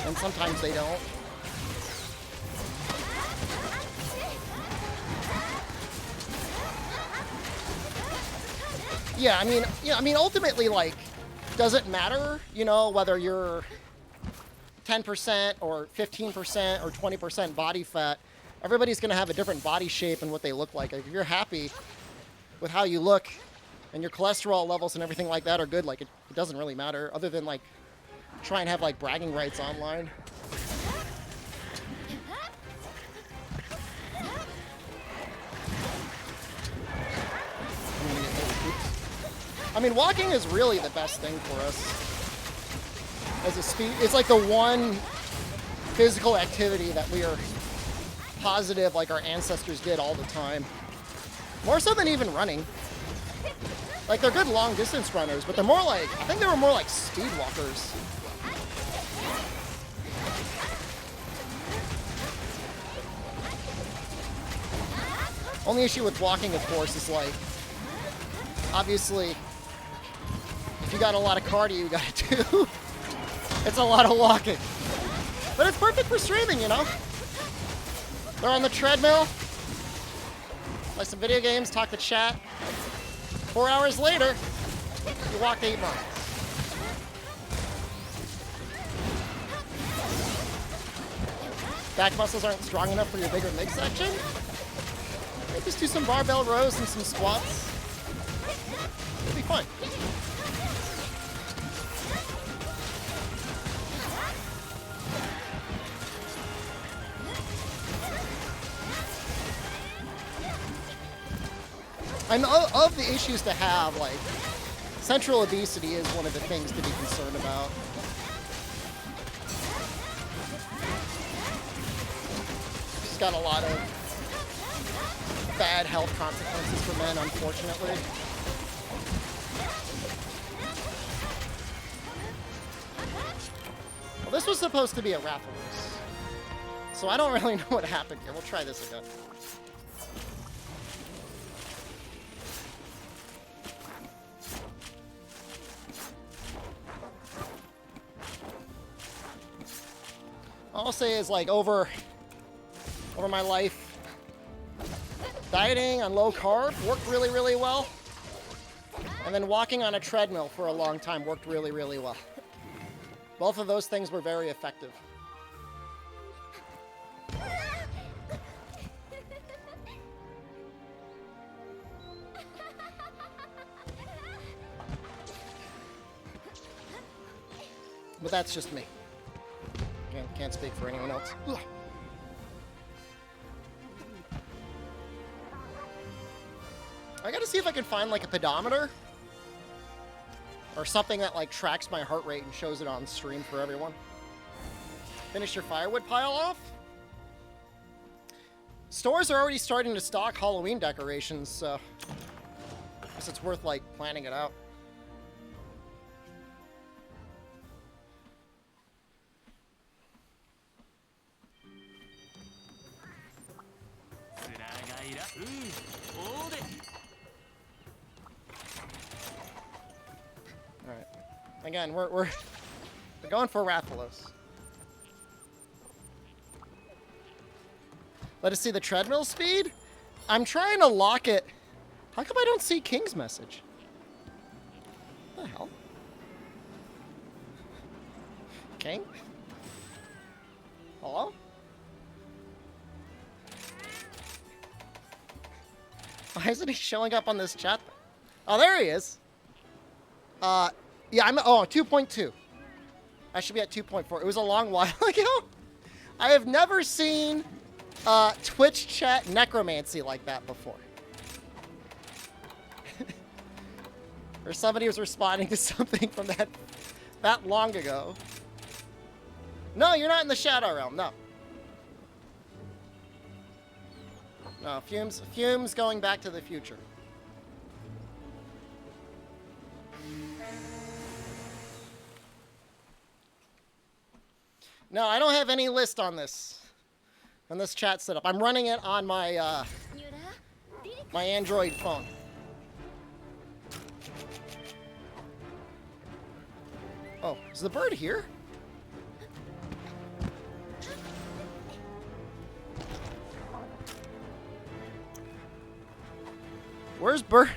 and sometimes they don't. Yeah, I mean, ultimately, like, does it matter, you know, whether you're 10% or 15% or 20% body fat? Everybody's going to have a different body shape and what they look like. If you're happy with how you look and your cholesterol levels and everything like that are good, like, it doesn't really matter, other than, like, try and have, like, bragging rights online. I mean, walking is really the best thing for us as a speed. It's like the one physical activity that we are positive, like our ancestors did all the time. More so than even running. Like, they're good long distance runners, but they're more like, I think they were more like speed walkers. Only issue with walking, of course, is like, obviously, if you got a lot of cardio you gotta do, it's a lot of walking. But it's perfect for streaming, you know? They're on the treadmill, play some video games, talk to chat. 4 hours later, you walked 8 miles. Back muscles aren't strong enough for your bigger midsection? Maybe just do some barbell rows and some squats. It'll be fun. And of the issues to have, like, central obesity is one of the things to be concerned about. It's got a lot of bad health consequences for men, unfortunately. Well, this was supposed to be a raffle race, so I don't really know what happened here. We'll try this again. All I'll say is, like, over my life, dieting on low carb worked really, really well. And then walking on a treadmill for a long time worked really, really well. Both of those things were very effective. But that's just me. Can't speak for anyone else. Ugh. I gotta see if I can find like a pedometer or something that like tracks my heart rate and shows it on stream for everyone. Finish your firewood pile off? Stores are already starting to stock Halloween decorations, so I guess it's worth like planning it out. Alright. Again, we're going for Rathalos. Let us see the treadmill speed? I'm trying to lock it. How come I don't see King's message? What the hell? King? Hello? Why isn't he showing up on this chat? Oh, there he is. Yeah, I'm, 2.2. I should be at 2.4. It was a long while ago. I have never seen Twitch chat necromancy like that before. Or somebody was responding to something from that long ago. No, you're not in the Shadow Realm, no. No, Fume's going back to the future. No, I don't have any list on this chat setup. I'm running it on my my Android phone. Oh, is the bird here? Where's bird?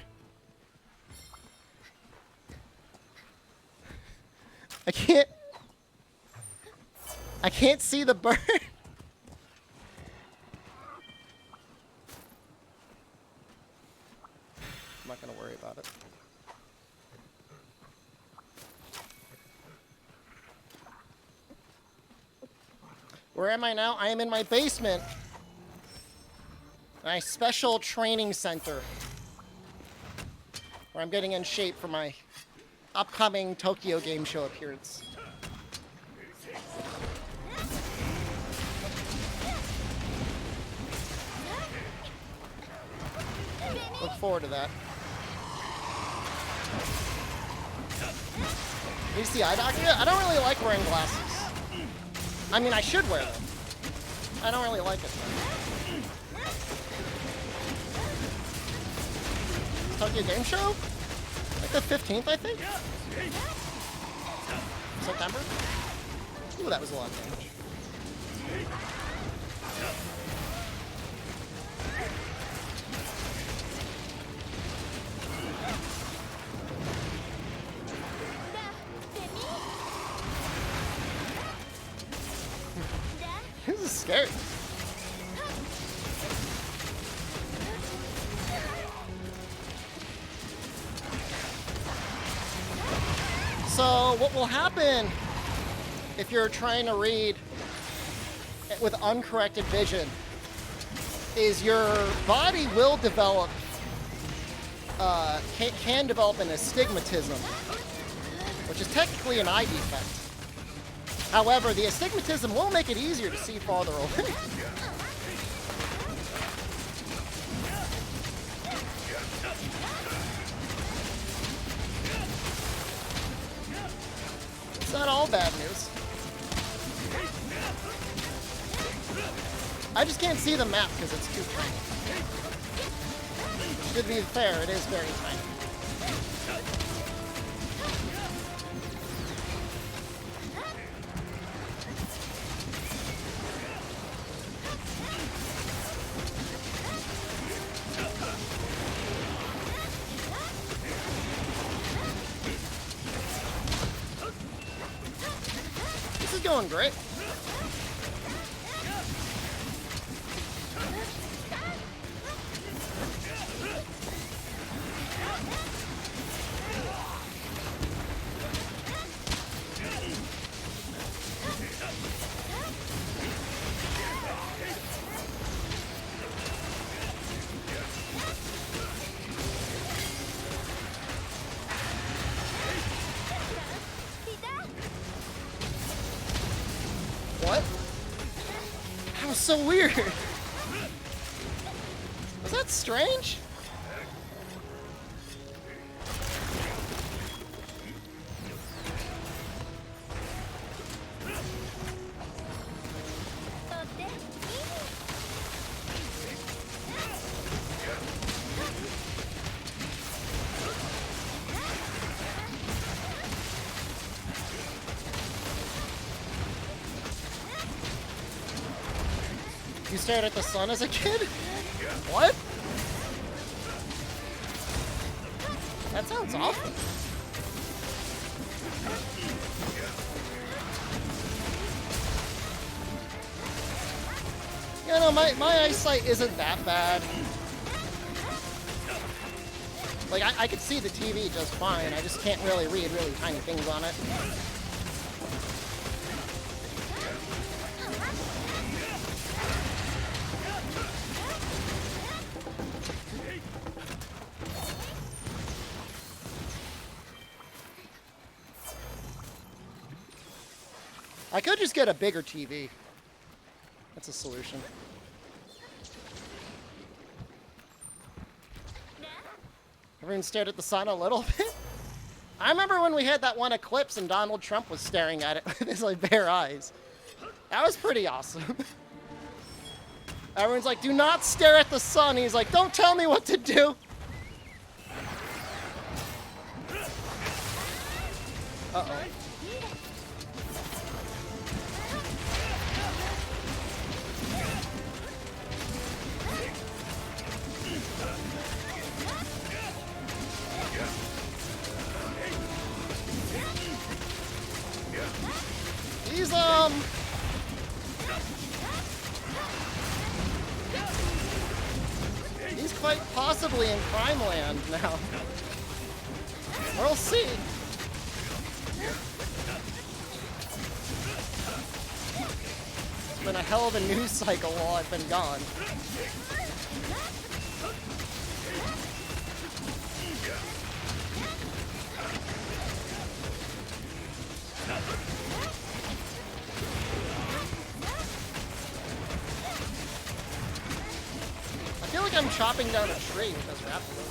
I can't see the bird. I'm not gonna worry about it. Where am I now? I am in my basement. My special training center. Where I'm getting in shape for my upcoming Tokyo Game Show appearance. Look forward to that. You see eye doctor? I don't really like wearing glasses. I mean, I should wear them. I don't really like it though. Tokyo Game Show? Like the 15th, I think? September? Ooh, that was a lot of damage. This is scary. So what will happen if you're trying to read with uncorrected vision is your body will develop, can develop an astigmatism, which is technically an eye defect. However, the astigmatism will make it easier to see farther away. It's not all bad news. I just can't see the map because it's too tiny. To be fair, it is very tiny. This is going great. What? That was so weird. Was that strange? You stared at the sun as a kid? What? That sounds awful. You know, my eyesight isn't that bad. Like, I could see the TV just fine. I just can't really read really tiny things on it. I could just get a bigger TV. That's a solution. Everyone stared at the sun a little bit. I remember when we had that one eclipse and Donald Trump was staring at it with his like bare eyes. That was pretty awesome. Everyone's like, do not stare at the sun. He's like, don't tell me what to do. Uh-oh. He's quite possibly in crime land now. We'll see. It's been a hell of a news cycle while I've been gone. I feel like I'm chopping down a tree with this raptor.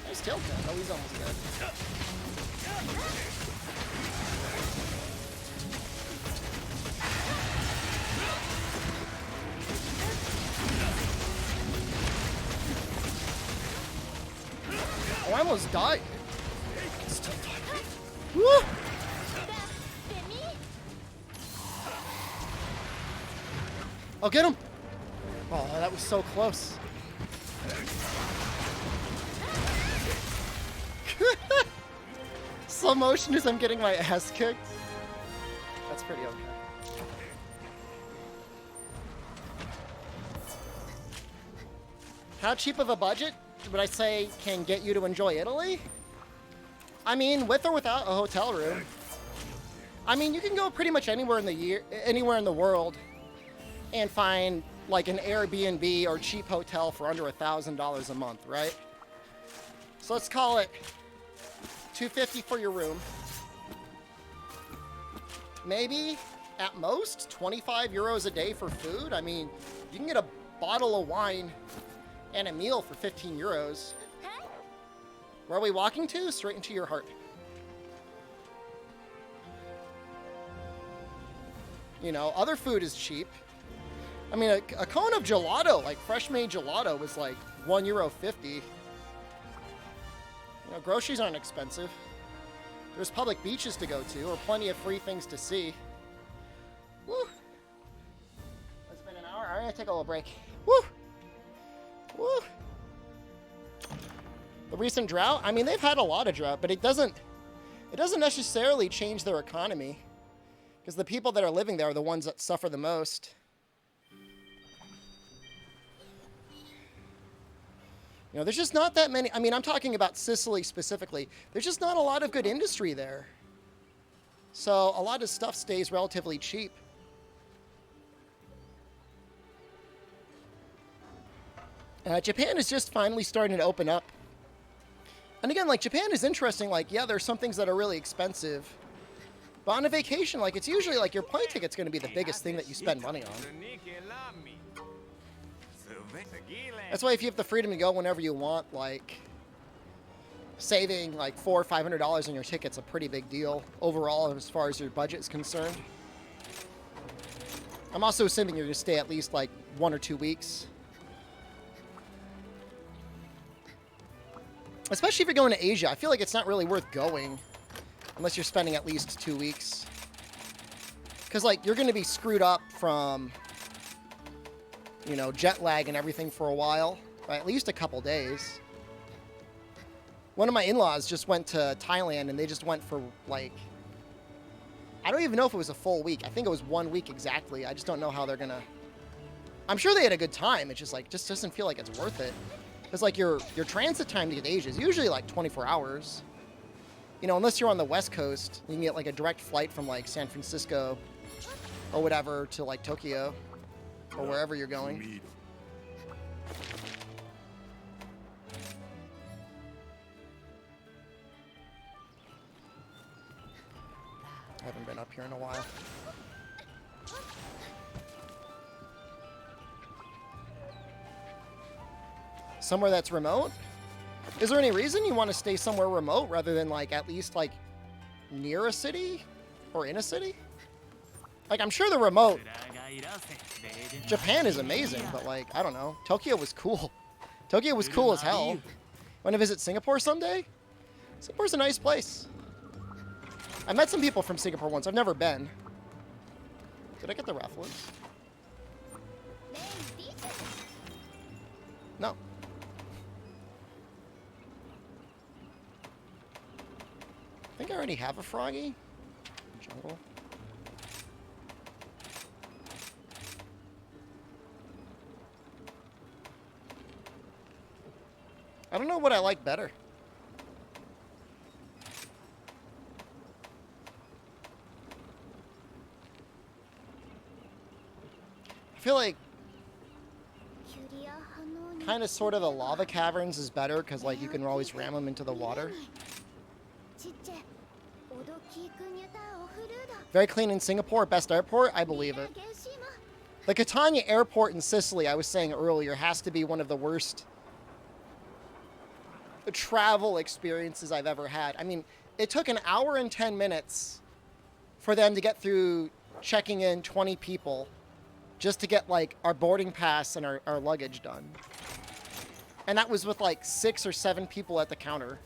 He's still dead. Oh, he's almost dead. Oh, I almost died. Still died. Woo! Oh, get him! Oh, that was so close. Slow motion as I'm getting my ass kicked. That's pretty okay. How cheap of a budget would I say can get you to enjoy Italy? I mean, with or without a hotel room. I mean, you can go pretty much anywhere in the world and find like an Airbnb or cheap hotel for under $1,000 a month, right? So let's call it $250 for your room. Maybe at most 25 euros a day for food. I mean, you can get a bottle of wine and a meal for 15 euros. Where are we walking to? Straight into your heart. You know, other food is cheap. I mean, a cone of gelato, like fresh made gelato, was like €1.50. You know, groceries aren't expensive. There's public beaches to go to, or plenty of free things to see. Woo! It's been an hour. I'm gonna take a little break. Woo! Woo! The recent drought, I mean, they've had a lot of drought, but it doesn't necessarily change their economy, because the people that are living there are the ones that suffer the most. You know, there's just not that many. I mean, I'm talking about Sicily specifically. There's just not a lot of good industry there. So a lot of stuff stays relatively cheap. Japan is just finally starting to open up. And again, like, Japan is interesting. Like, yeah, there's some things that are really expensive. But on a vacation, like, it's usually like your plane ticket's going to be the biggest thing that you spend money on. That's why if you have the freedom to go whenever you want, like, saving like $400 or $500 on your ticket's a pretty big deal overall as far as your budget is concerned. I'm also assuming you're going to stay at least like 1 or 2 weeks. Especially if you're going to Asia, I feel like it's not really worth going unless you're spending at least 2 weeks. Because, like, you're going to be screwed up from, you know, jet lag and everything for a while, by at least a couple days. One of my in-laws just went to Thailand, and they just went for, like, I don't even know if it was a full week. I think it was 1 week exactly. I just don't know how they're going to... I'm sure they had a good time. It just, like, just doesn't feel like it's worth it. Because, like, your transit time to get to Asia is usually, like, 24 hours. You know, unless you're on the West Coast, you can get, like, a direct flight from, like, San Francisco or whatever to, like, Tokyo or wherever you're going. I haven't been up here in a while. Somewhere that's remote? Is there any reason you want to stay somewhere remote rather than, like, at least, like, near a city? Or in a city? Like, I'm sure the remote... Japan is amazing, but, like, I don't know. Tokyo was cool. Tokyo was cool as hell. Want to visit Singapore someday? Singapore's a nice place. I met some people from Singapore once. I've never been. Did I get the raffles? No. I think I already have a froggy. Jungle. I don't know what I like better. I feel like kind of sort of the lava caverns is better because, like, you can always ram them into the water. Very clean in Singapore, best airport? I believe it. The Catania airport in Sicily, I was saying earlier, has to be one of the worst travel experiences I've ever had. I mean, it took an hour and 10 minutes for them to get through checking in 20 people just to get, like, our boarding pass and our luggage done. And that was with, like, 6 or 7 people at the counter.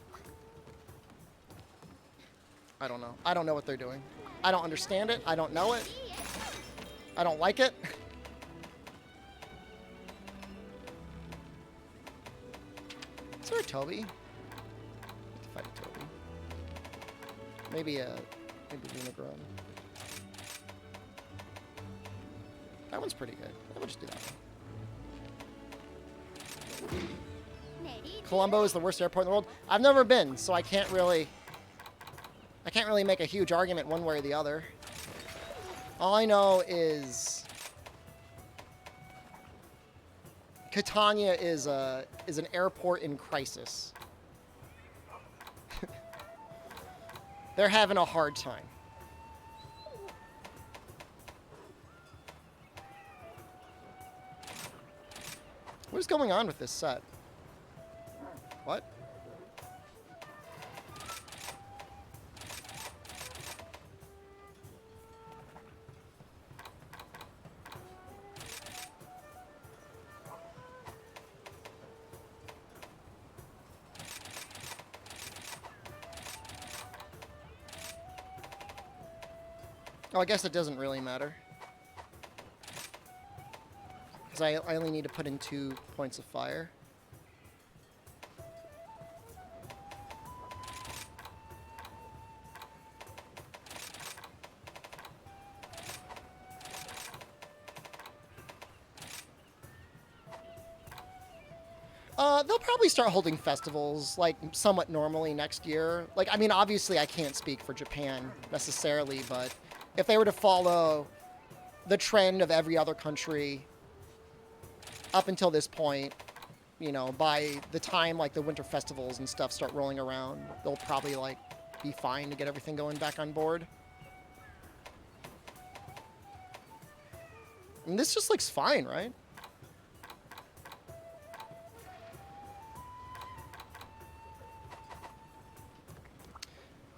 I don't know. I don't know what they're doing. I don't understand it. I don't know it. I don't like it. Is there a Toby? I have to fight a Toby. Maybe Luna Grub. That one's pretty good. I would just do that one. Colombo is the worst airport in the world. I've never been, so I can't really make a huge argument one way or the other. All I know is Catania is an airport in crisis. They're having a hard time. What is going on with this set? What? Oh, I guess it doesn't really matter. Because I only need to put in 2 points of fire. They'll probably start holding festivals, like, somewhat normally next year. Like, I mean, obviously I can't speak for Japan necessarily, but if they were to follow the trend of every other country up until this point, you know, by the time, like, the winter festivals and stuff start rolling around, they'll probably, like, be fine to get everything going back on board. And this just looks fine, right?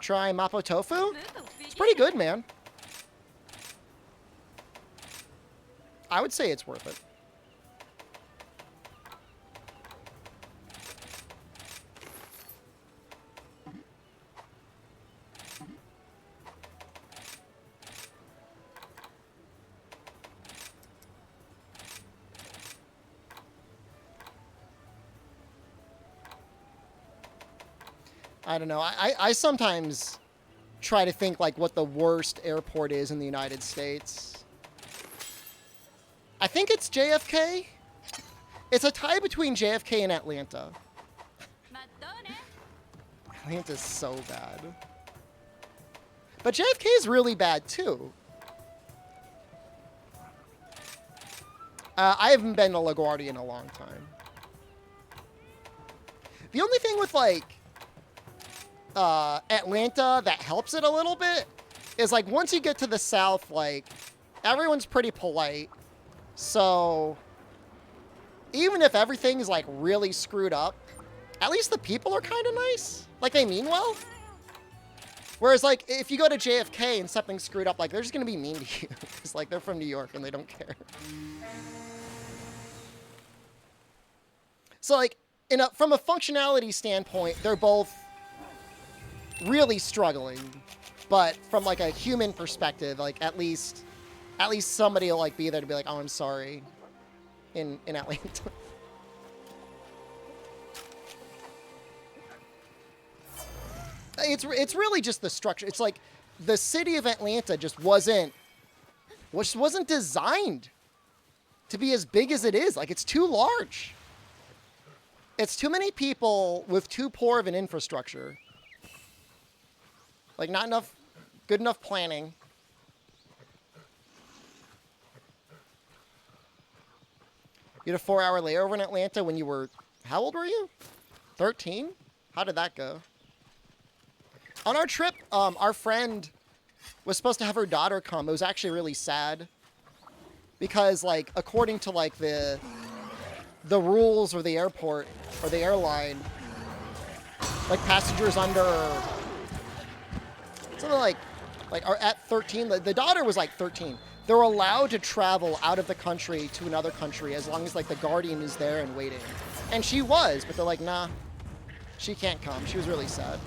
Try Mapo Tofu? It's pretty good, man. I would say it's worth it. I don't know. I sometimes try to think, like, what the worst airport is in the United States. I think it's JFK. It's a tie between JFK and Atlanta. Atlanta's so bad. But JFK is really bad, too. I haven't been to LaGuardia in a long time. The only thing with, like, Atlanta that helps it a little bit is, like, once you get to the south, like, everyone's pretty polite. So even if everything is like really screwed up, at least the people are kind of nice. Like they mean well. Whereas like if you go to JFK and something's screwed up, like they're just gonna be mean to you because like they're from New York and they don't care. So like from a functionality standpoint, they're both really struggling, but from like a human perspective, like at least somebody will like be there to be like, oh, I'm sorry, in Atlanta. It's really just the structure. It's like the city of Atlanta just wasn't designed to be as big as it is. Like it's too large. It's too many people with too poor of an infrastructure. Like not enough, good enough planning. You had a 4-hour layover in Atlanta when you were, how old were you? 13? How did that go? On our trip, our friend was supposed to have her daughter come. It was actually really sad because, like, according to like the rules of the airport or the airline, like passengers under something like are at 13. The daughter was like 13. They're allowed to travel out of the country to another country as long as like the guardian is there and waiting. And she was, but they're like, nah, she can't come. She was really sad.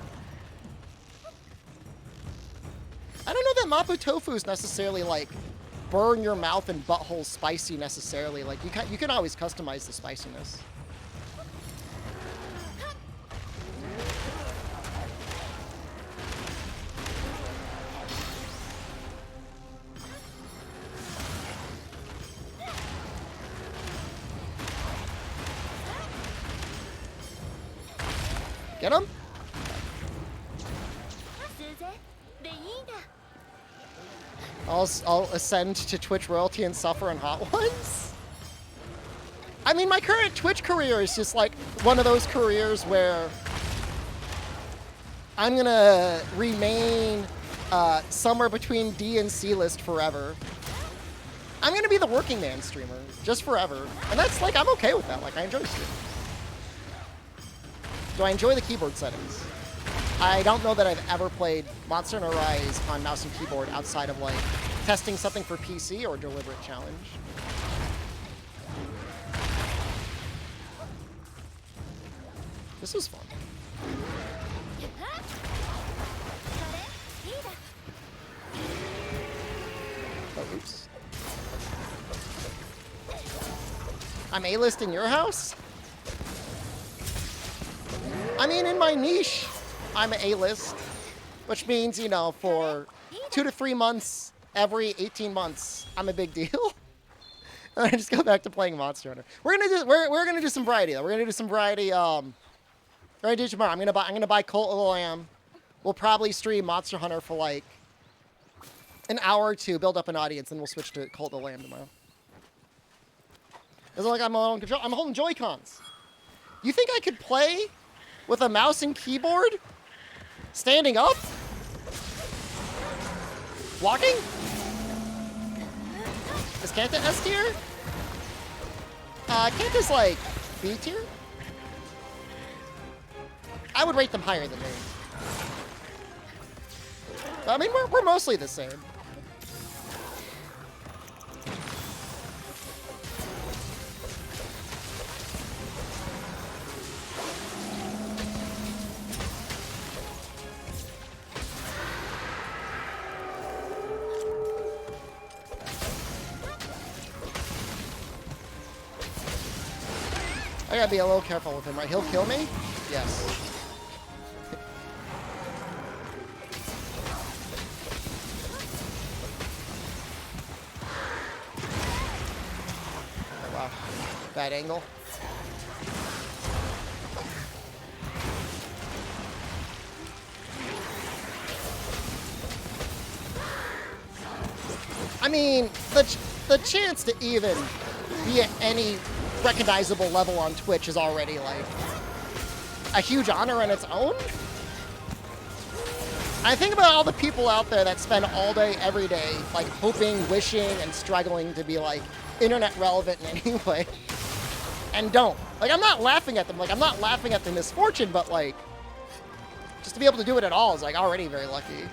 I don't know that Mapo tofu is necessarily like burn your mouth and butthole spicy necessarily. Like you can always customize the spiciness. Get him? I'll ascend to Twitch royalty and suffer on Hot Ones? I mean, my current Twitch career is just like one of those careers where I'm gonna remain somewhere between D and C list forever. I'm gonna be the working man streamer, just forever. And that's like, I'm okay with that. Like, I enjoy streaming. Do I enjoy the keyboard settings? I don't know that I've ever played Monster Hunter Rise on mouse and keyboard outside of like testing something for PC or deliberate challenge. This was fun. Oh, oops. I'm A-list in your house? I mean, in my niche, I'm A-list, which means, you know, for 2 to 3 months, every 18 months, I'm a big deal. And I just go back to playing Monster Hunter. We're gonna do some variety though. We're gonna do some variety. We're gonna do tomorrow. I'm gonna buy Cult of the Lamb. We'll probably stream Monster Hunter for like an hour or two, build up an audience, and we'll switch to Cult of the Lamb tomorrow. It's like I'm on control. I'm holding Joy-Cons. You think I could play with a mouse and keyboard? Standing up? Walking? Is Kanta S tier? Kanta's like B tier? I would rate them higher than me. I mean, we're mostly the same. I gotta be a little careful with him, right? He'll kill me? Yes. Oh, wow. Bad angle. I mean, the chance to even be at any recognizable level on Twitch is already like a huge honor on its own. I think about all the people out there that spend all day, every day, like hoping, wishing, and struggling to be like internet relevant in any way. and don't. Like, I'm not laughing at them. Like, I'm not laughing at the misfortune, but, like, just to be able to do it at all is, like, already very lucky.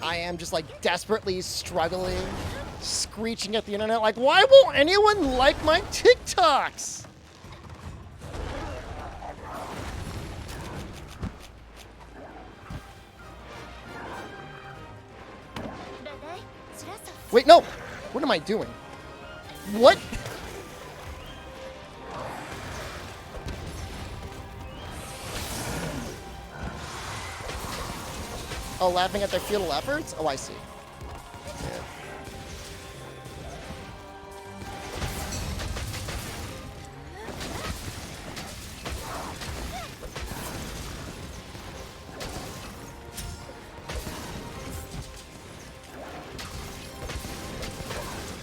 I am just, like, desperately struggling, screeching at the internet, like, why won't anyone like my TikToks? Wait, no! What am I doing? What? Oh, laughing at their futile efforts? Oh, I see. Yeah.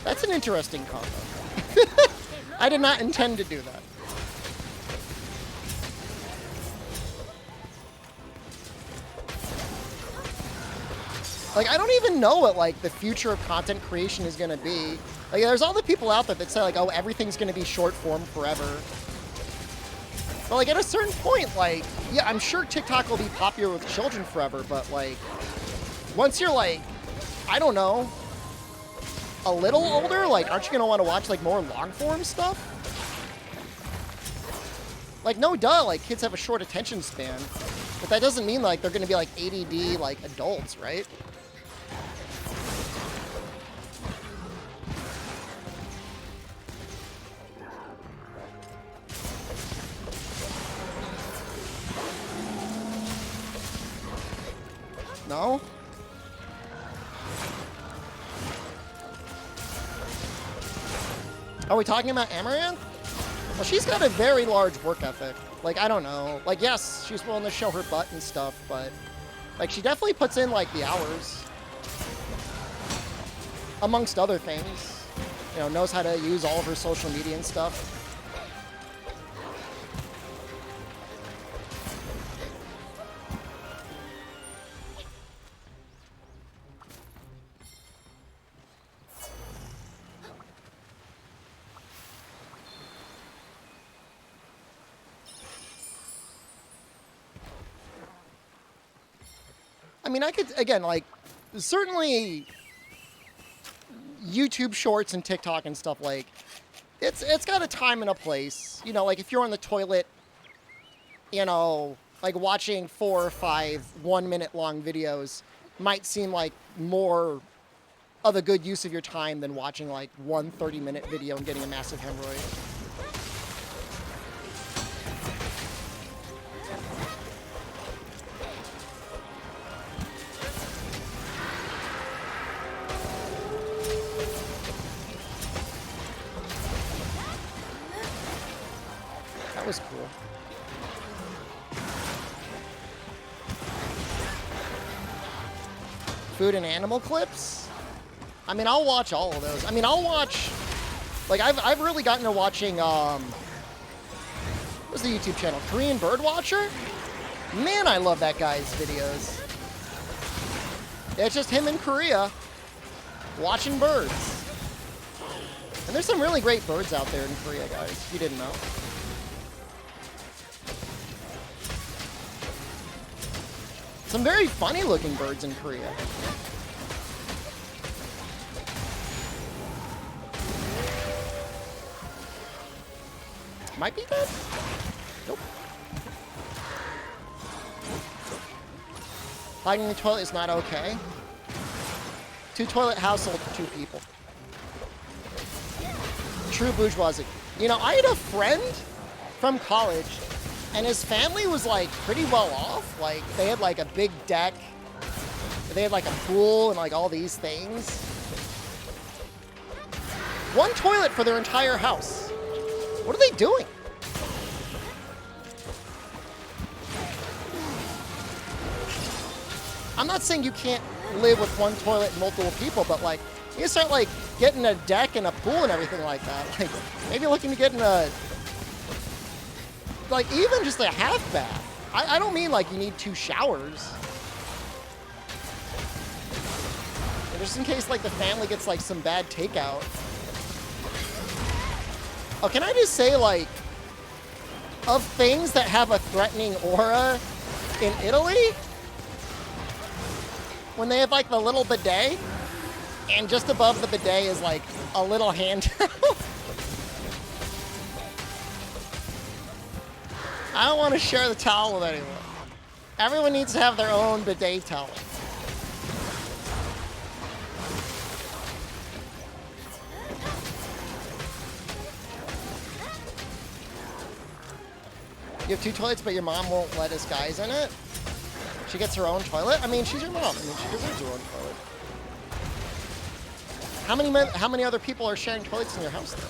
That's an interesting combo. I did not intend to do that. Like, I don't even know what, like, the future of content creation is going to be. Like, there's all the people out there that say, like, oh, everything's going to be short form forever. But, like, at a certain point, like, yeah, I'm sure TikTok will be popular with children forever, but, like, once you're, like, I don't know, a little older, like, aren't you going to want to watch, like, more long-form stuff? Like, no duh, like, kids have a short attention span. But that doesn't mean, like, they're going to be, like, ADD, like, adults, right? No? Are we talking about Amaranth? Well, she's got a very large work ethic. Like, I don't know. Like, yes, she's willing to show her butt and stuff, but, like, she definitely puts in, like, the hours. Amongst other things. You know, knows how to use all of her social media and stuff. I mean, I could, again, like, certainly YouTube Shorts and TikTok and stuff, like, it's got a time and a place. You know, like, if you're on the toilet, you know, like, watching 4 or 5 1-minute-long videos might seem like more of a good use of your time than watching, like, one 30-minute video and getting a massive hemorrhoid. That was cool. Food and animal clips? I mean, I'll watch all of those. I mean, I'll watch, like, I've really gotten to watching, what's the YouTube channel? Korean Bird Watcher? Man, I love that guy's videos. It's just him in Korea watching birds. And there's some really great birds out there in Korea, guys, if you didn't know. Some very funny looking birds in Korea. Might be dead? Nope. Hiding in the toilet is not okay. 2-toilet household for 2 people. True bourgeoisie. You know, I had a friend from college, and his family was, like, pretty well off. Like, they had, like, a big deck. They had, like, a pool and, like, all these things. 1 toilet for their entire house. What are they doing? I'm not saying you can't live with 1 toilet and multiple people, but, like, you start, like, getting a deck and a pool and everything like that. Like, maybe looking to get in a, like, even just a half bath. I don't mean, like, you need 2 showers. Just in case, like, the family gets, like, some bad takeout. Oh, can I just say, like, of things that have a threatening aura in Italy, when they have, like, the little bidet, and just above the bidet is, like, a little hand towel. I don't want to share the towel with anyone. Everyone needs to have their own bidet towel. You have 2 toilets, but your mom won't let us guys in it? She gets her own toilet? I mean, she's your mom. I mean, she deserves her own toilet. How many other people are sharing toilets in your house, though?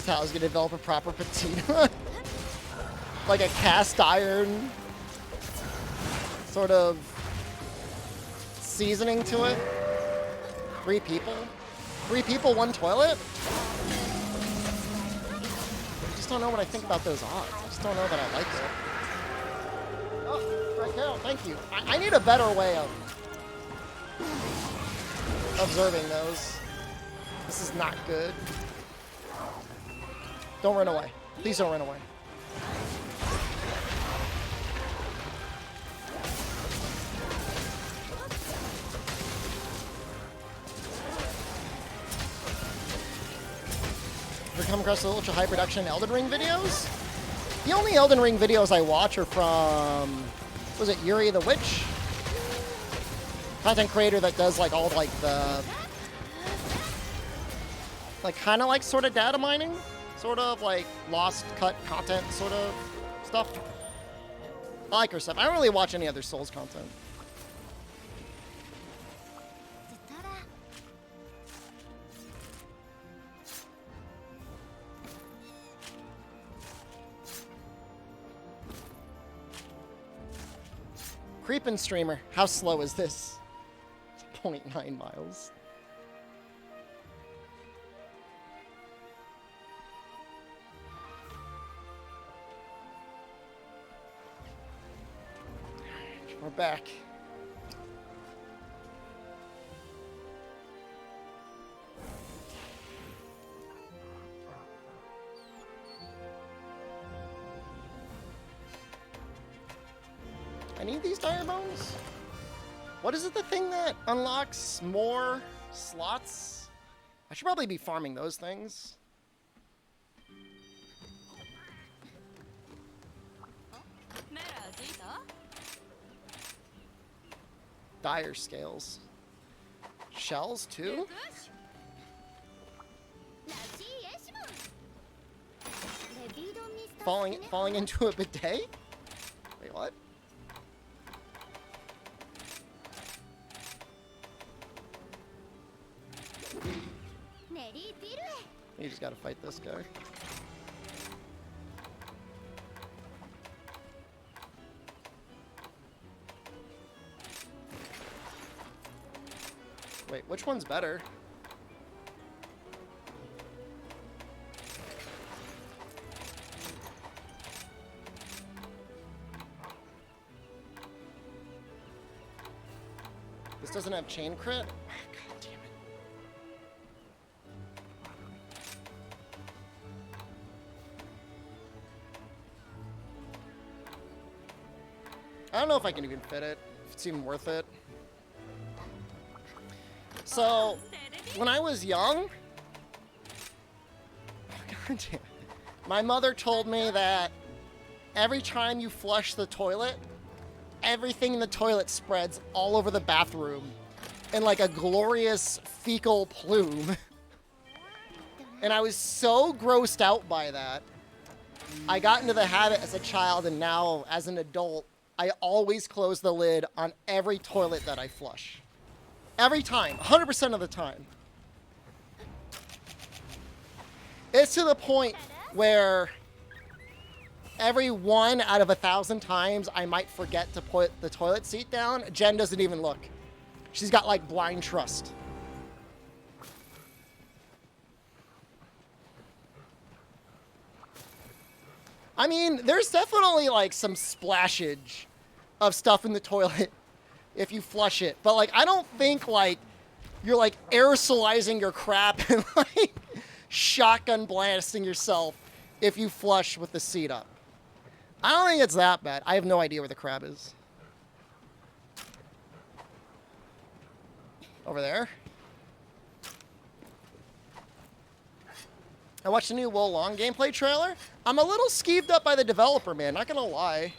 How's gonna develop a proper patina? Like a cast iron sort of seasoning to it. 3 people? 3 people, 1 toilet? I just don't know what I think about those odds. I just don't know that I like it. Oh, Raquel, thank you. I need a better way of observing those. This is not good. Don't run away. Please don't run away. Ever come across the ultra high production Elden Ring videos? The only Elden Ring videos I watch are from, was it Yuri the Witch? Content creator that does like all like the, like kind of like sort of data mining. Sort of like lost cut content sort of stuff. I like her stuff. I don't really watch any other Souls content. Creepin' streamer. How slow is this? 0.9 miles. We're back. I need these dire bones. What is it, the thing that unlocks more slots? I should probably be farming those things. Dire scales. Shells, too? Falling into a bidet? Wait, what? You just gotta fight this guy. Wait, which one's better? This doesn't have chain crit? God damn it. I don't know if I can even fit it, if it's even worth it. So, when I was young, God damn it, my mother told me that every time you flush the toilet, everything in the toilet spreads all over the bathroom in like a glorious fecal plume. And I was so grossed out by that. I got into the habit as a child, and now as an adult, I always close the lid on every toilet that I flush. Every time, 100% of the time. It's to the point where every 1 out of 1,000 times I might forget to put the toilet seat down. Jen doesn't even look. She's got like blind trust. I mean, there's definitely like some splashage of stuff in the toilet if you flush it. But like, I don't think like you're like aerosolizing your crap and like shotgun blasting yourself if you flush with the seat up. I don't think it's that bad. I have no idea where the crab is. Over there. I watched the new Wo Long gameplay trailer. I'm a little skeeved up by the developer, man. Not gonna lie.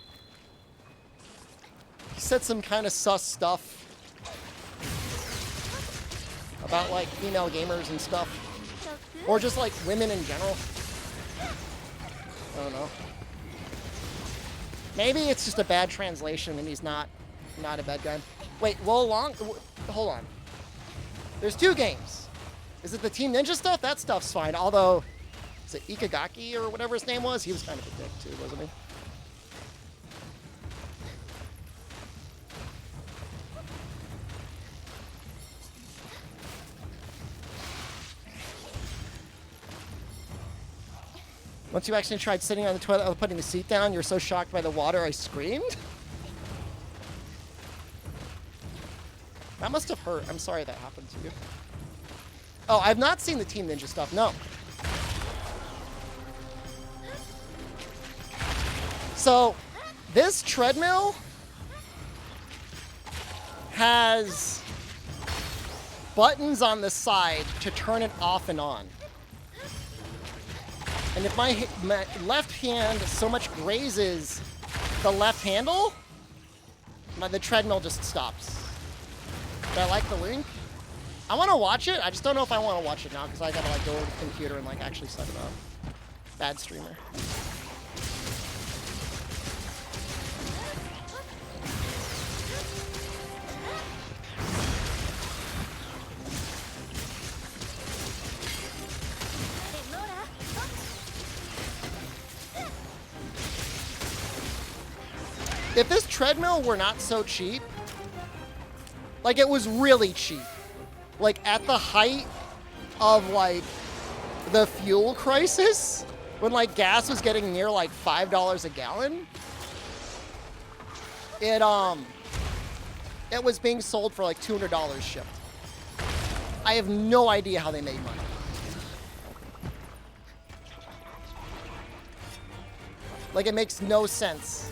He said some kind of sus stuff about like female gamers and stuff, or just like women in general. I don't know. Maybe it's just a bad translation and he's not a bad guy. Wait, Wo Long? Hold on. There's 2 games. Is it the Team Ninja stuff? That stuff's fine. Although, is it Ikagaki or whatever his name was? He was kind of a dick too, wasn't he? Once you actually tried sitting on the toilet or putting the seat down, you're so shocked by the water, I screamed? That must have hurt. I'm sorry that happened to you. Oh, I've not seen the Team Ninja stuff, no. So, this treadmill has buttons on the side to turn it off and on. And if my left hand so much grazes the left handle, the treadmill just stops. But I like the link. I want to watch it. I just don't know if I want to watch it now because I gotta like go over to the computer and like actually set it up. Bad streamer. If this treadmill were not so cheap, like it was really cheap, like at the height of like the fuel crisis, when like gas was getting near like $5 a gallon, it was being sold for like $200 shipped. I have no idea how they made money. Like it makes no sense.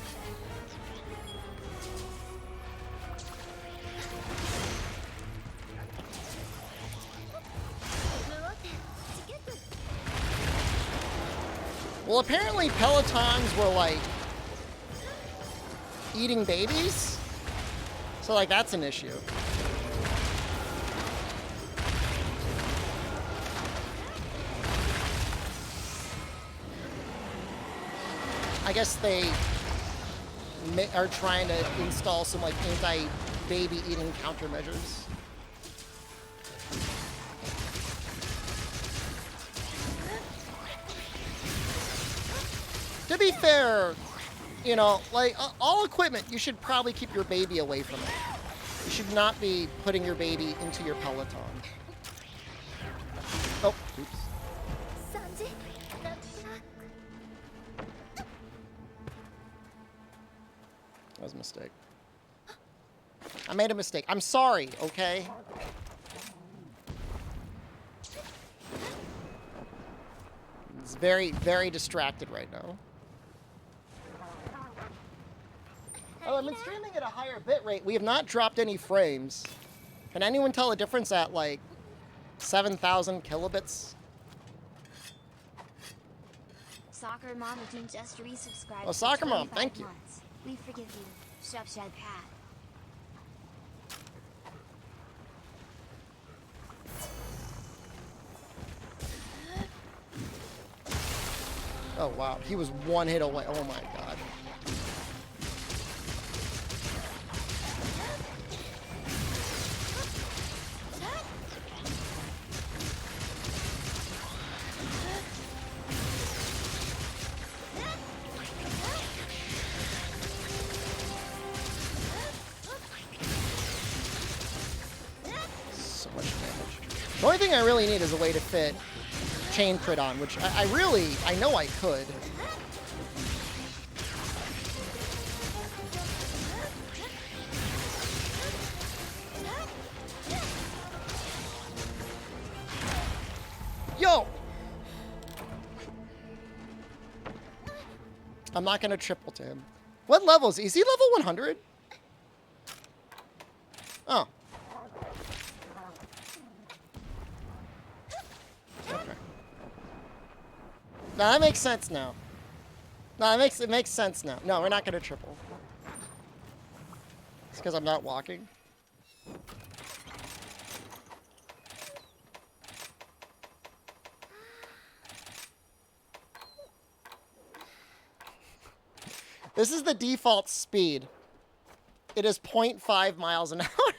Well, apparently Pelotons were like eating babies. So like that's an issue. I guess they are trying to install some like anti-baby eating countermeasures. To be fair, you know, like all equipment, you should probably keep your baby away from it. You should not be putting your baby into your Peloton. Oh, oops. That was a mistake. I made a mistake. I'm sorry, okay? It's very, very distracted right now. Oh, I've been streaming at a higher bit rate. We have not dropped any frames. Can anyone tell a difference at like 7,000 kilobits? Soccer Mom just resubscribed. Oh, Soccer Mom, thank you. Months. We forgive you, SDShepard. Oh, wow. He was one hit away. Oh, my God. The only thing I really need is a way to fit chain crit on, which I know I could. Yo! I'm not gonna triple to him. What level is he? Is he level 100? Oh. Okay. No, that makes sense now. No, it makes sense now. No, we're not gonna triple. It's because I'm not walking. This is the default speed. It is 0.5 miles an hour.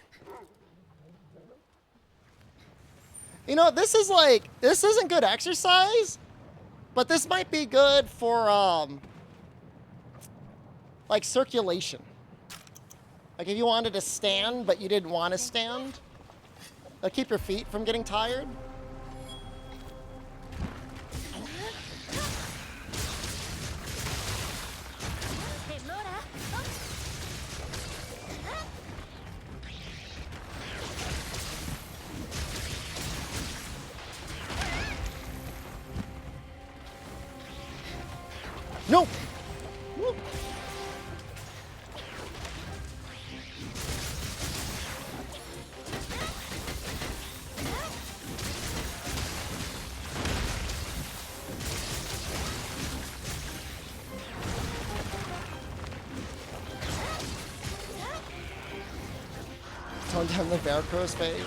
You know, this isn't good exercise, but this might be good for, like, circulation. Like, if you wanted to stand, but you didn't want to stand, it'll keep your feet from getting tired. No! Woo. Tone down the Velcro's phase.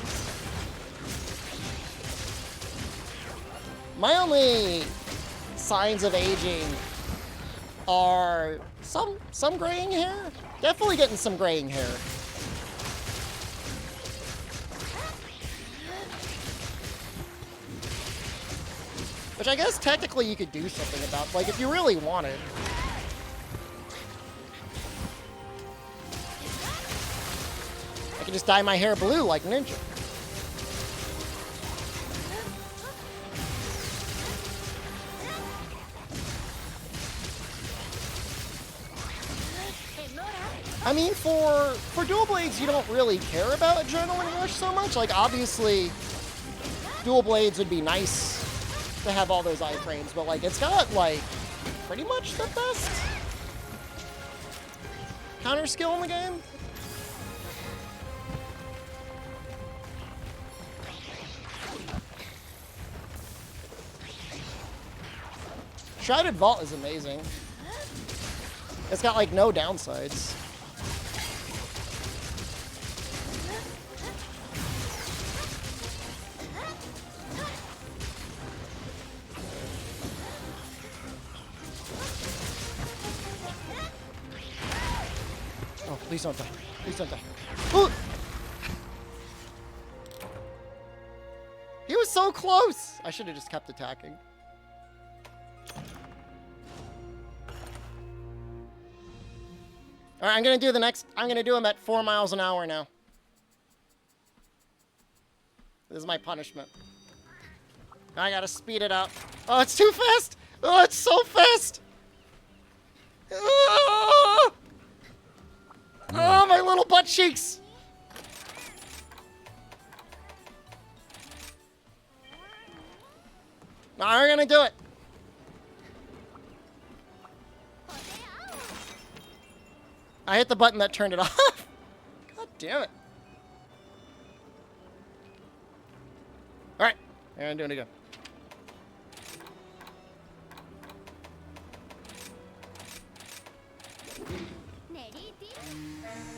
My only signs of aging are some graying hair. Definitely getting some graying hair. Which I guess technically you could do something about, like if you really wanted. I could just dye my hair blue like Ninja. I mean, for dual blades, you don't really care about adrenaline rush so much. Like, obviously, dual blades would be nice to have all those iframes, but like, it's got like pretty much the best counter skill in the game. Shrouded Vault is amazing. It's got like no downsides. Oh, please don't die. Please don't die. Ooh! He was so close! I should have just kept attacking. All right, I'm gonna do him at 4 miles an hour now. This is my punishment. I gotta speed it up. Oh, it's too fast! Oh, it's so fast! Oh, oh my little butt cheeks! Now we're gonna do it. I hit the button that turned it off. God damn it. All right, we're gonna do it again.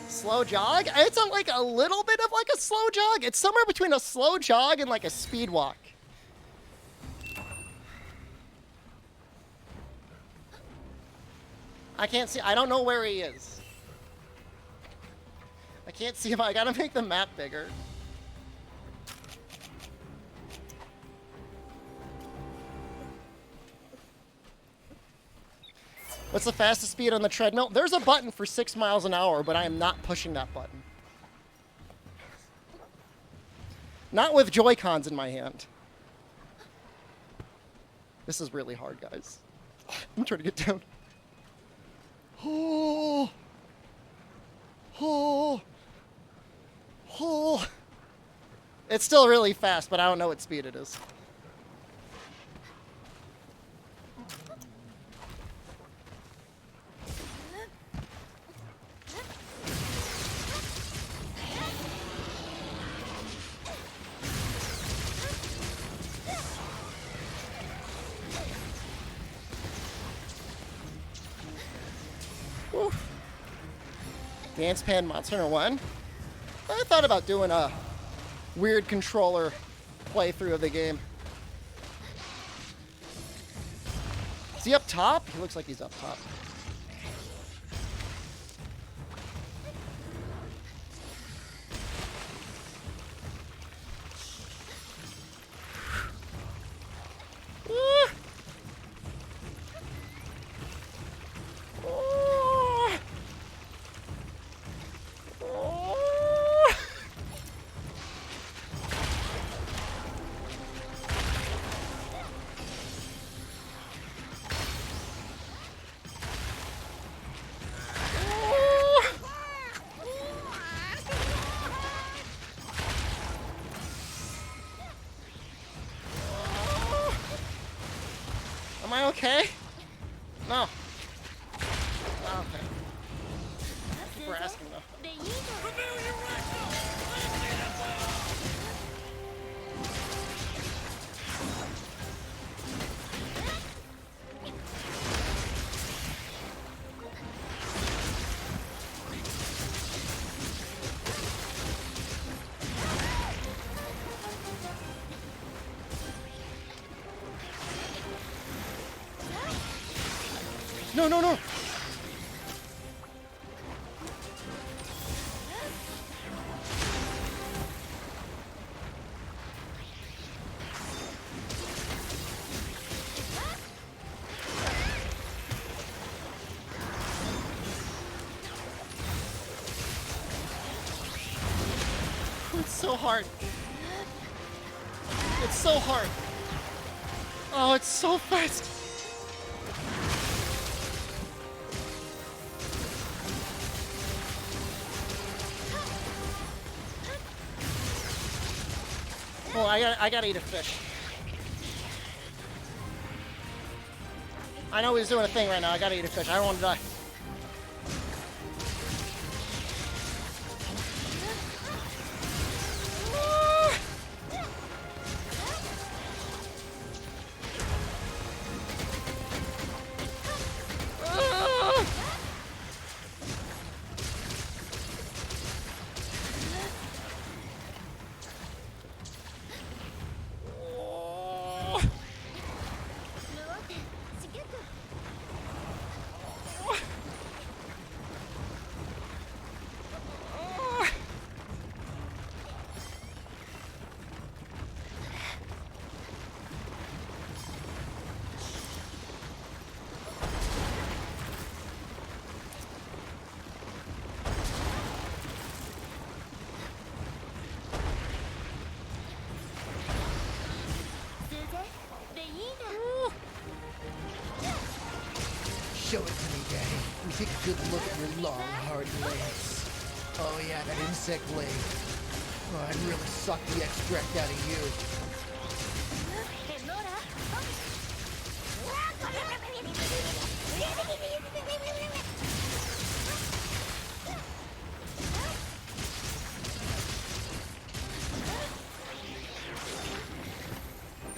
Slow jog? It's like a little bit of like a slow jog. It's somewhere between a slow jog and like a speed walk. I can't see. I don't know where he is. I can't see him. I gotta make the map bigger. What's the fastest speed on the treadmill? There's a button for 6 miles an hour, but I am not pushing that button. Not with Joy-Cons in my hand. This is really hard, guys. I'm trying to get down. Oh. Oh. Oh. It's still really fast, but I don't know what speed it is. Woo. Dance Pan Monster Hunter 1. I thought about doing a weird controller playthrough of the game. Is he up top? He looks like he's up top. Am I okay? No. Oh, okay. Thank you for asking, though. No, no, no! It's so hard. It's so hard. Oh, it's so fast. Oh, I gotta eat a fish. I know he's doing a thing right now. I gotta eat a fish. I don't want to die. Show it to me, Daddy. We take a good look at your long, hard legs. Oh yeah, that insect leg. Oh, I'd really suck the extract out of you.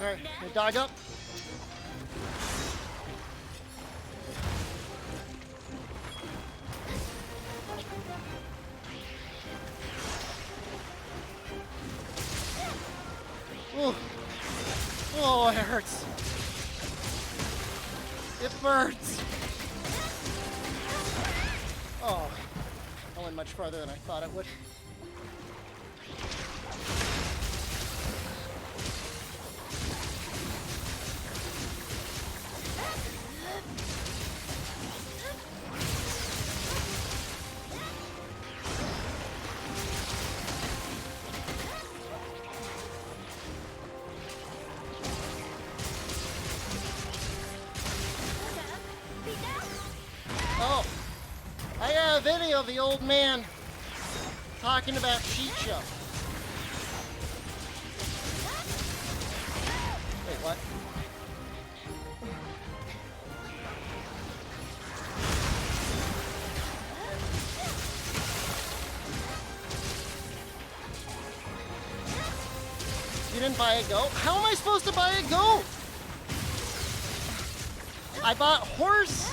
Alright, dog up. Ooh. Oh, it hurts. It burns. Oh, I went much farther than I thought it would. video of the old man talking about Chicho. Wait, what? You didn't buy a goat? How am I supposed to buy a goat? I bought horse.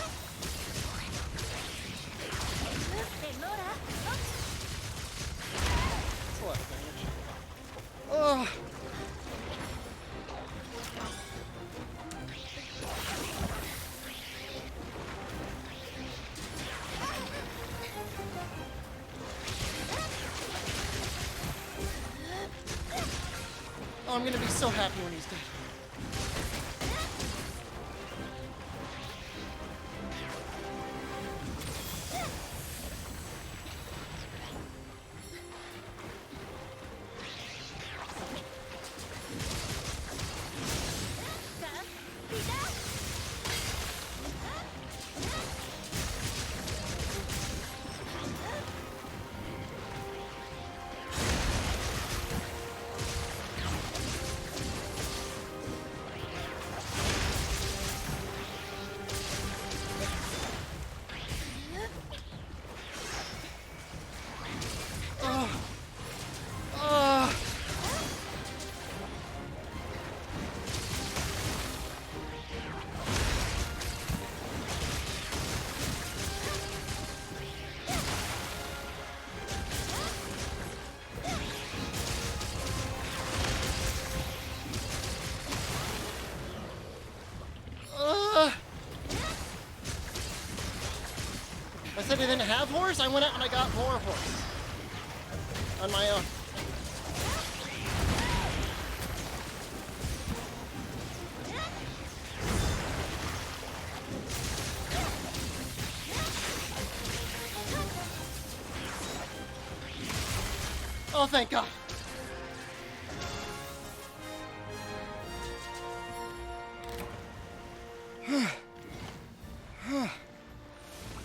That's a lot of damage. Ugh. Oh, I'm gonna be so happy when he's dead. I said I didn't have horse. I went out and I got more horse on my own. Oh, thank God.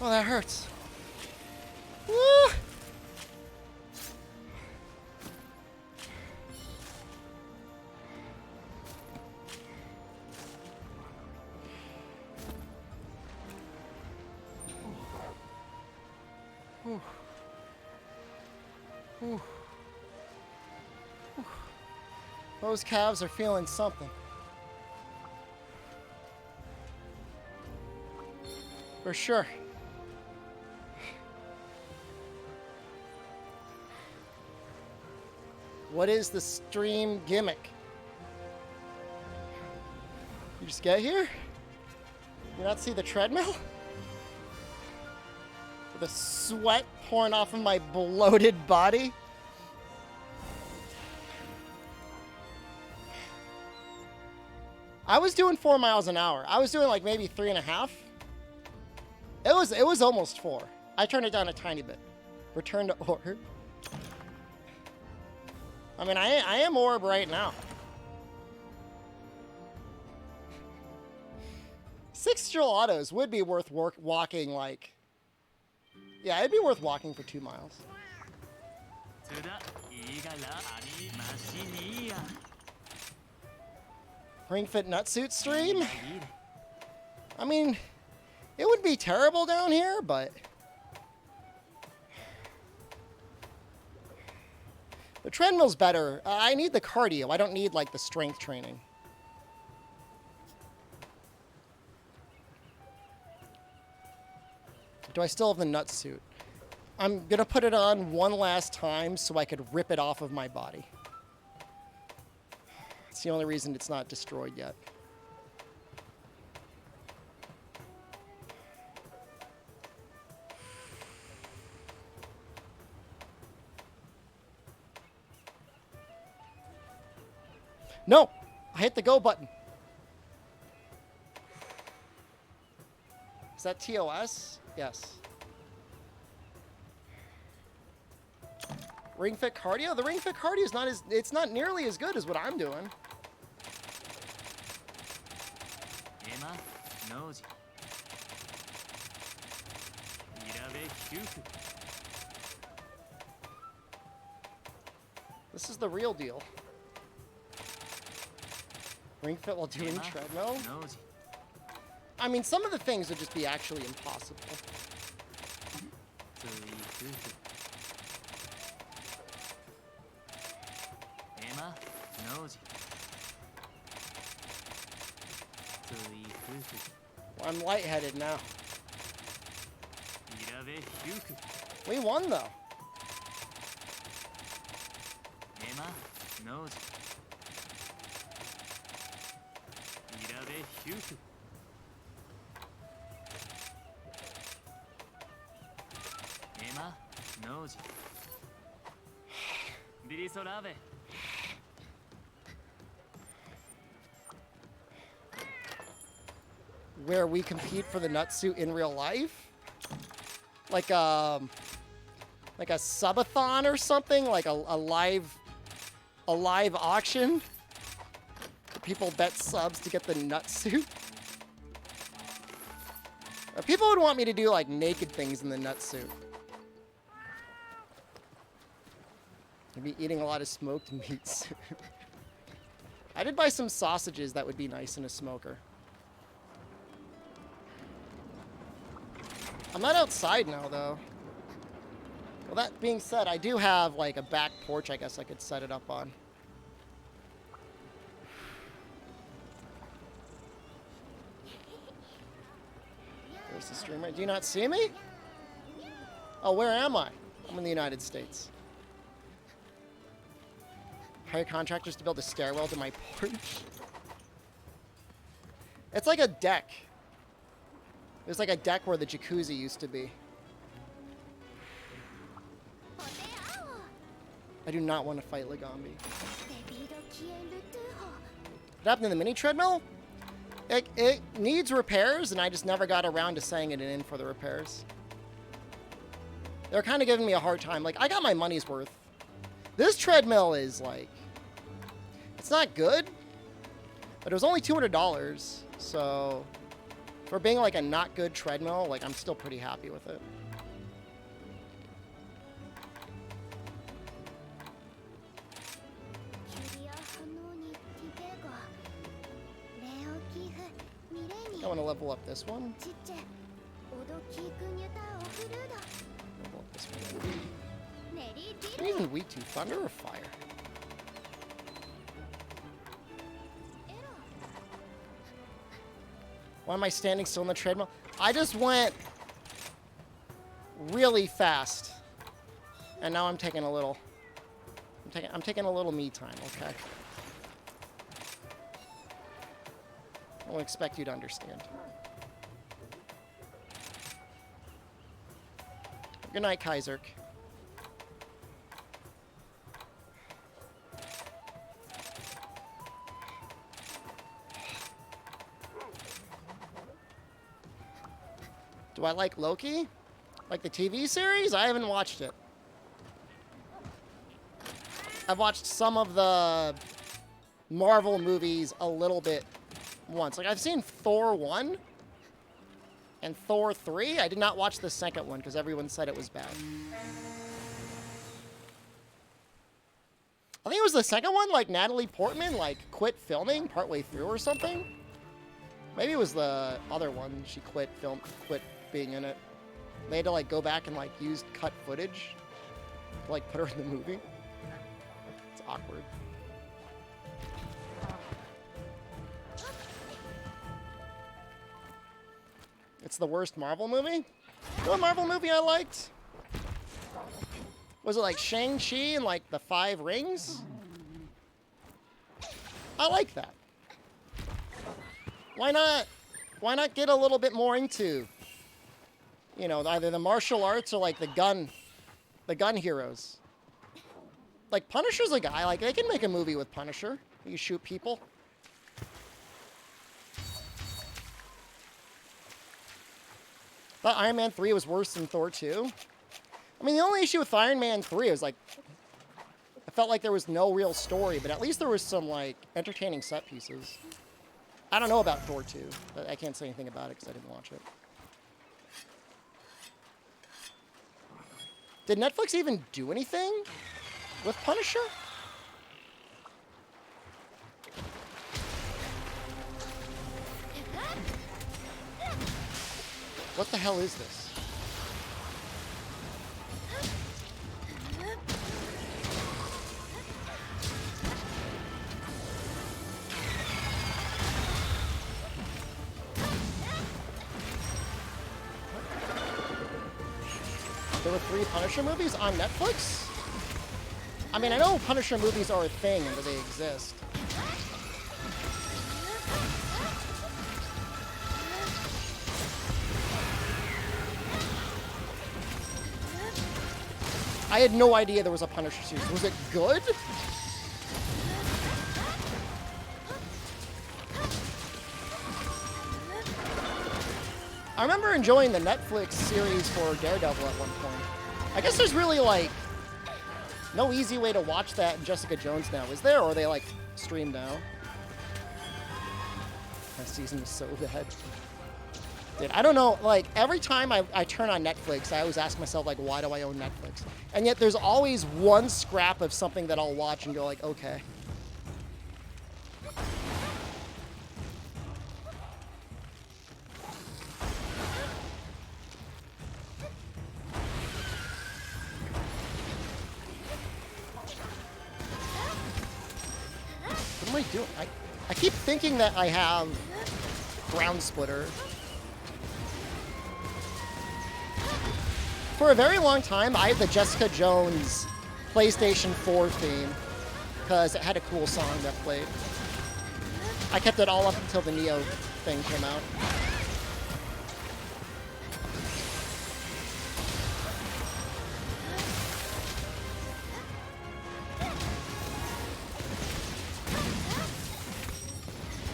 Oh, that hurts. Woo! Whew. Whew. Whew. Those calves are feeling something. For sure. What is the stream gimmick? You just get here? You not see the treadmill? With the sweat pouring off of my bloated body? I was doing 4 miles an hour. I was doing like maybe 3.5. It was almost 4. I turned it down a tiny bit. Return to orb. I mean, I am orb right now. 6 Stroll autos would be worth walking like... Yeah, it'd be worth walking for 2 miles. Ring Fit Nutsuit stream? I mean, it would be terrible down here, but... The treadmill's better. I need the cardio. I don't need, like, the strength training. Do I still have the nut suit? I'm going to put it on one last time so I could rip it off of my body. It's the only reason it's not destroyed yet. No! I hit the go button. Is that TOS? Yes. Ring Fit Cardio? The Ring Fit Cardio is not it's not nearly as good as what I'm doing. This is the real deal. Ring fit while doing treadmill? I mean, some of the things would just be actually impossible. Well, I'm lightheaded now. We won, though. Where we compete for the nutsuit in real life? Like a subathon or something? Like a live auction? People bet subs to get the nutsuit? People would want me to do like naked things in the nutsuit. I'd be eating a lot of smoked meats. I did buy some sausages that would be nice in a smoker. I'm not outside now, though. Well, that being said, I do have, like, a back porch I guess I could set it up on. There's the streamer. Do you not see me? Oh, where am I? I'm in the United States. Hire contractors to build a stairwell to my porch. It's like a deck. There's like a deck where the jacuzzi used to be. I do not want to fight Legambi. What happened to the mini treadmill? It needs repairs, and I just never got around to saying it in for the repairs. They're kind of giving me a hard time. Like, I got my money's worth. This treadmill is, like... It's not good, but it was only $200, so... For being, like, a not good treadmill, like, I'm still pretty happy with it. I want to level up this one. Level up this one. Can even weak to thunder or fire? Why am I standing still in the treadmill? I just went really fast, and now I'm taking a little. I'm taking a little me time. Okay. I don't expect you to understand. Good night, Kaiserk. Do I like Loki? Like the TV series? I haven't watched it. I've watched some of the Marvel movies a little bit once. Like, I've seen Thor 1 and Thor 3. I did not watch the second one because everyone said it was bad. I think it was the second one, like Natalie Portman, like, quit filming partway through or something. Maybe it was the other one. She quit being in it. They had to, like, go back and, like, use cut footage to, like, put her in the movie. It's awkward. It's the worst Marvel movie? You know what Marvel movie I liked? Was it like Shang-Chi and like the 5 Rings? I like that. Why not get a little bit more into, you know, either the martial arts or like the gun heroes. Like Punisher's a guy, like they can make a movie with Punisher. You shoot people. Thought Iron Man 3 was worse than Thor 2. I mean, the only issue with Iron Man 3 was, like, I felt like there was no real story, but at least there was some, like, entertaining set pieces. I don't know about Thor 2. But I can't say anything about it because I didn't watch it. Did Netflix even do anything with Punisher? What the hell is this? There were 3 Punisher movies on Netflix? I mean, I know Punisher movies are a thing and that they exist. I had no idea there was a Punisher series. Was it good? I remember enjoying the Netflix series for Daredevil at one point. I guess there's really, like, no easy way to watch that in Jessica Jones now, is there? Or are they, like, streamed now? That season was so bad. Dude, I don't know, like, every time I turn on Netflix, I always ask myself, like, why do I own Netflix? And yet there's always one scrap of something that I'll watch and go, like, okay. What am I doing? I keep thinking that I have Ground Splitter. For a very long time, I had the Jessica Jones PlayStation 4 theme because it had a cool song that played. I kept it all up until the Neo thing came out.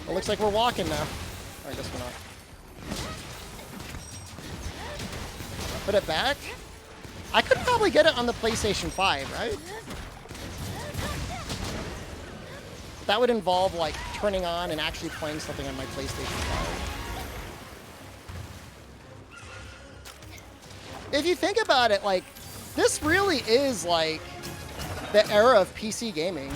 It looks like we're walking now. I guess we're not. Put it back? I could probably get it on the PlayStation 5, right? That would involve, like, turning on and actually playing something on my PlayStation 5. If you think about it, like, this really is, like, the era of PC gaming.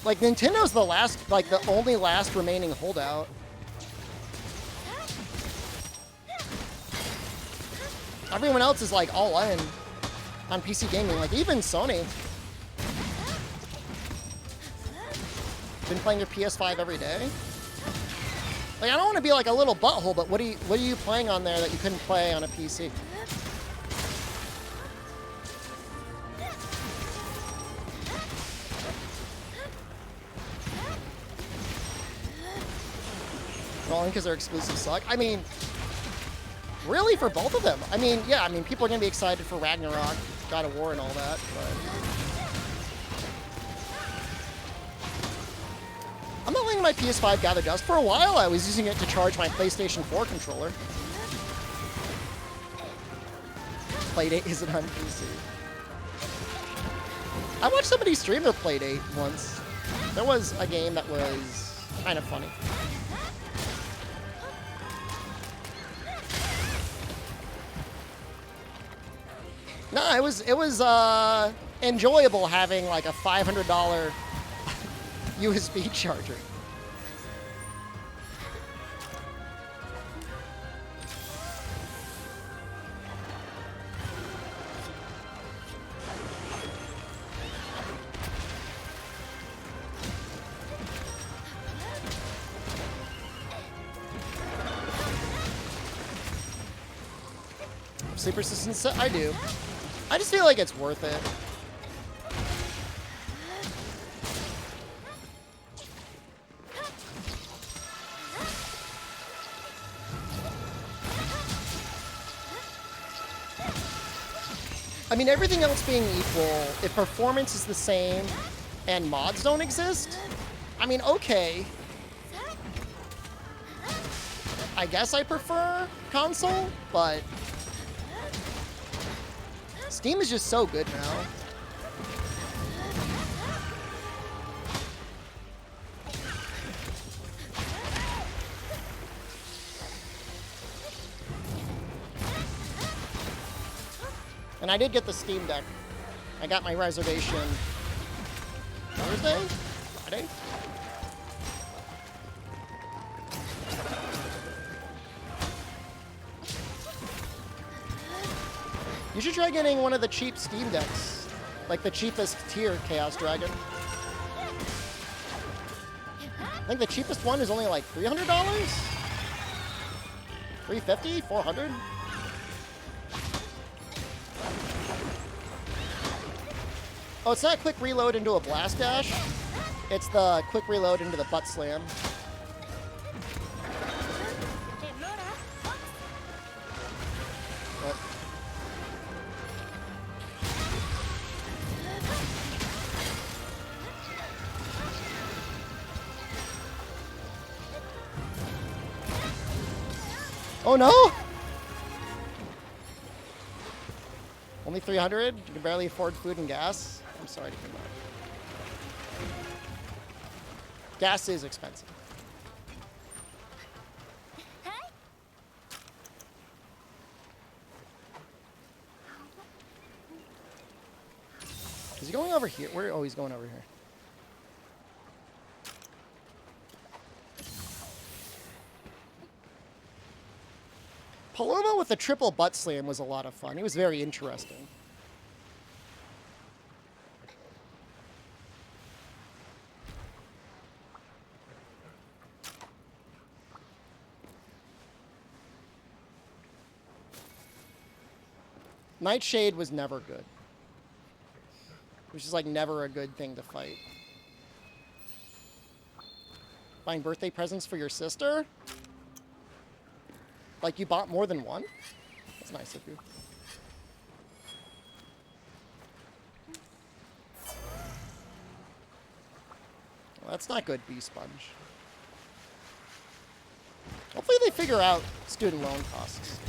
Like, Nintendo's the last, like, the only last remaining holdout. Everyone else is, like, all in on PC gaming. Like, even Sony. Been playing your PS5 every day. Like, I don't want to be like a little butthole, but what are you playing on there that you couldn't play on a PC? Well, because their exclusives suck. I mean, really, for both of them. I mean, yeah, I mean, people are going to be excited for Ragnarok, God of War, and all that, but I'm not letting my PS5 gather dust. For a while, I was using it to charge my PlayStation 4 controller. Playdate isn't on PC. I watched somebody stream their Playdate once. There was a game that was kind of funny. No, it was enjoyable having like a $500 USB charger. Sleep resistance, I do. I just feel like it's worth it. I mean, everything else being equal, if performance is the same and mods don't exist, I mean, okay. I guess I prefer console, but Steam is just so good now. And I did get the Steam Deck. I got my reservation Thursday? Friday? You should try getting one of the cheap Steam decks. Like the cheapest tier Chaos Dragon. I think the cheapest one is only like $300? $350? $400? Oh, it's not quick reload into a blast dash. It's the quick reload into the butt slam. What? Oh no! Only 300? You can barely afford food and gas? I'm sorry to hear that. Gas is expensive. Is he going over here? Where? Oh, he's going over here. Paloma with the triple butt slam was a lot of fun. It was very interesting. Nightshade was never good. It was just like never a good thing to fight. Buying birthday presents for your sister? Like you bought more than one? That's nice of you. Well, that's not good, Bee Sponge. Hopefully they figure out student loan costs.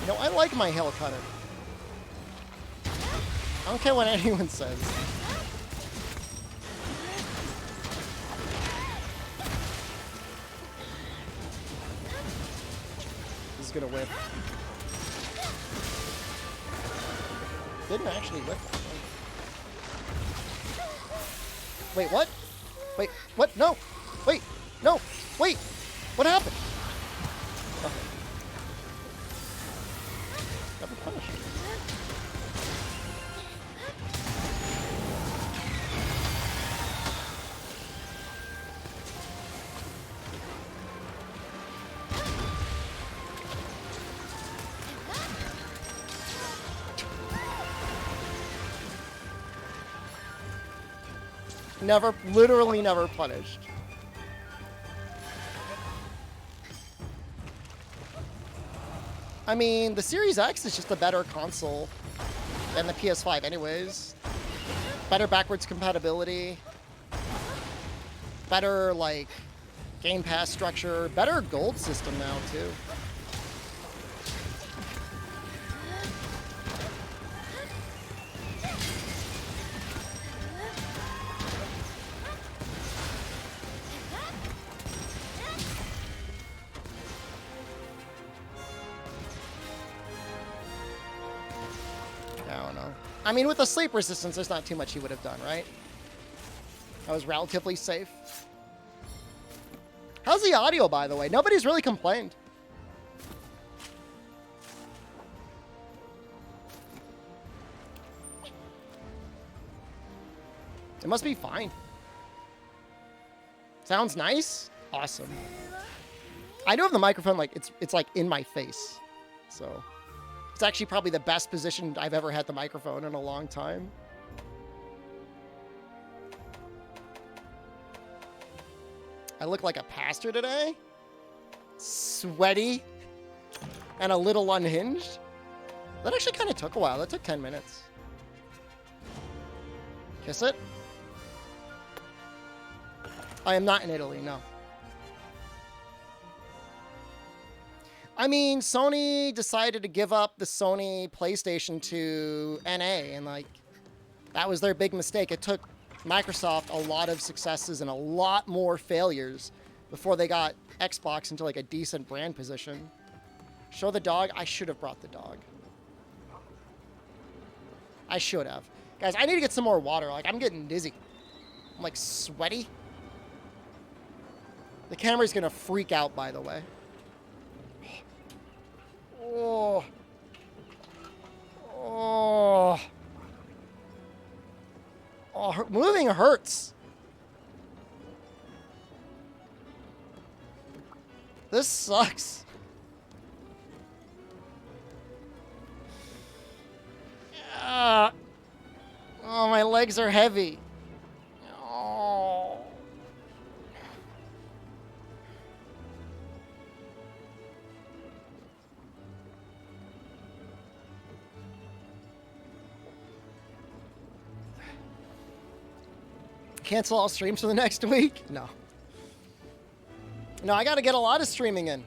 You know, I like my hail cutter. I don't care what anyone says. He's gonna whip. Didn't actually whip. Wait, what? Wait, what? No! Wait! No! Wait! What happened? Okay. Double punish. Never, literally never punished. I mean, the Series X is just a better console than the PS5 anyways. Better backwards compatibility. Better, like, Game Pass structure. Better gold system now, too. I mean, with the sleep resistance, there's not too much he would have done, right? That was relatively safe. How's the audio, by the way? Nobody's really complained. It must be fine. Sounds nice? Awesome. I do have the microphone, like, it's like in my face. So... it's actually probably the best position I've ever had the microphone in a long time. I look like a pastor today. Sweaty. And a little unhinged. That actually kind of took a while. That took 10 minutes. Kiss it. I am not in Italy, no. I mean, Sony decided to give up the Sony PlayStation to NA, and like, that was their big mistake. It took Microsoft a lot of successes and a lot more failures before they got Xbox into like a decent brand position. Show the dog. I should have brought the dog. I should have. Guys, I need to get some more water. Like, I'm getting dizzy. I'm, like, sweaty. The camera's gonna freak out, by the way. Oh. Oh. Oh, moving hurts. This sucks. Oh, my legs are heavy. Oh. Cancel all streams for the next week? No. No, I got to get a lot of streaming in.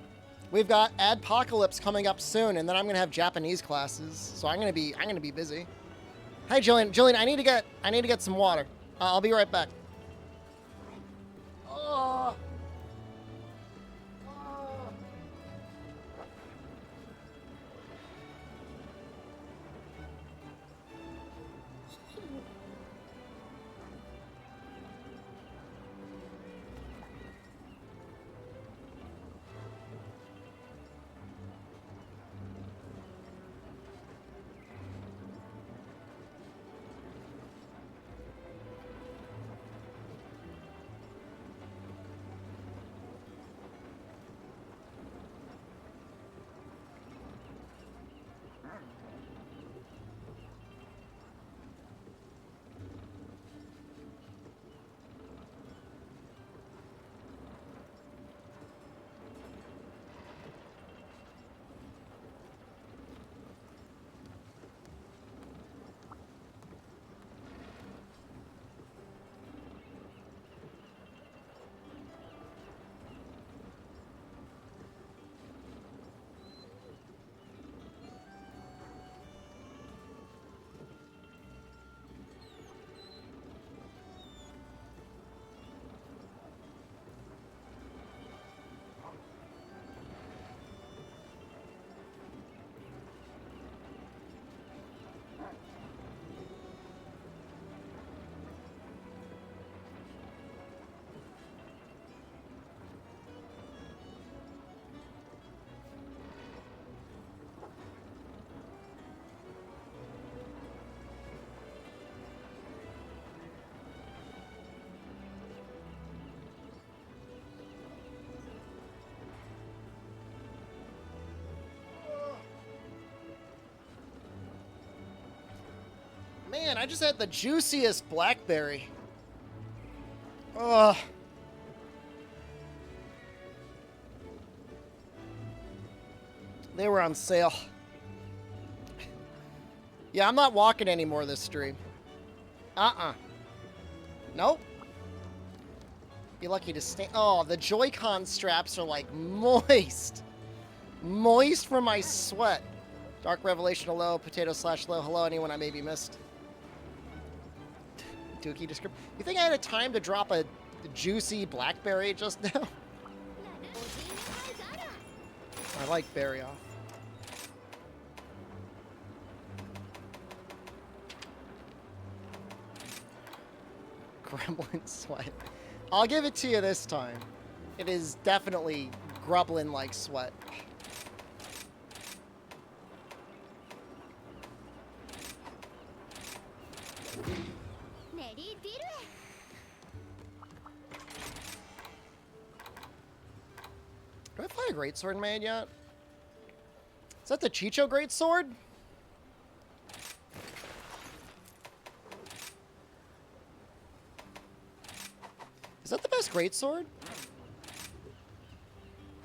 We've got Adpocalypse coming up soon, and then I'm gonna have Japanese classes, so I'm gonna be busy. Hi, Jillian. Jillian, I need to get some water. I'll be right back. Oh. Oh. Man, I just had the juiciest blackberry. Ugh. They were on sale. Yeah, I'm not walking anymore this stream. Nope. Be lucky to stay. Oh, the Joy-Con straps are like moist. Moist from my sweat. Dark Revelation hello, potato/low hello, anyone I maybe missed. Dookie description. You think I had a time to drop a juicy blackberry just now? I like berry off. Gremlin sweat. I'll give it to you this time. It is definitely grublin-like sweat. Do I find a greatsword made yet? Is that the Chicho greatsword? Is that the best greatsword?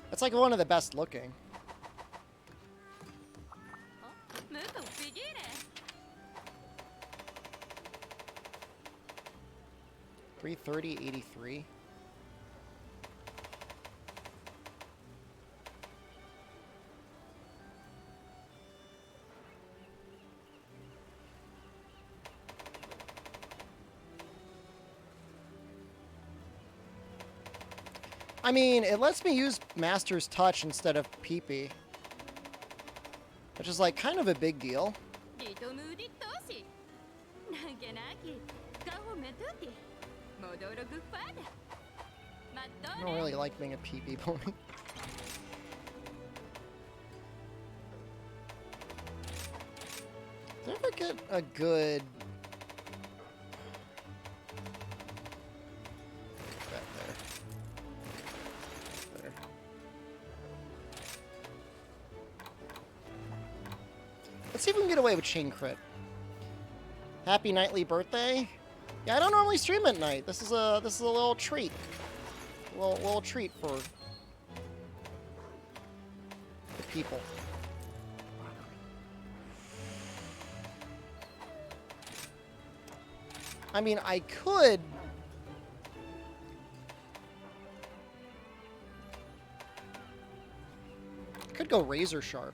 That's like one of the best looking. $330.83. I mean, it lets me use Master's Touch instead of PP. which is like kind of a big deal. I don't really like being a PB pony. Did I ever get a good... That there. Let's see if we can get away with chain crit. Happy nightly birthday. Yeah, I don't normally stream at night. This is a little treat. Little treat for the people. I mean, I could go razor sharp.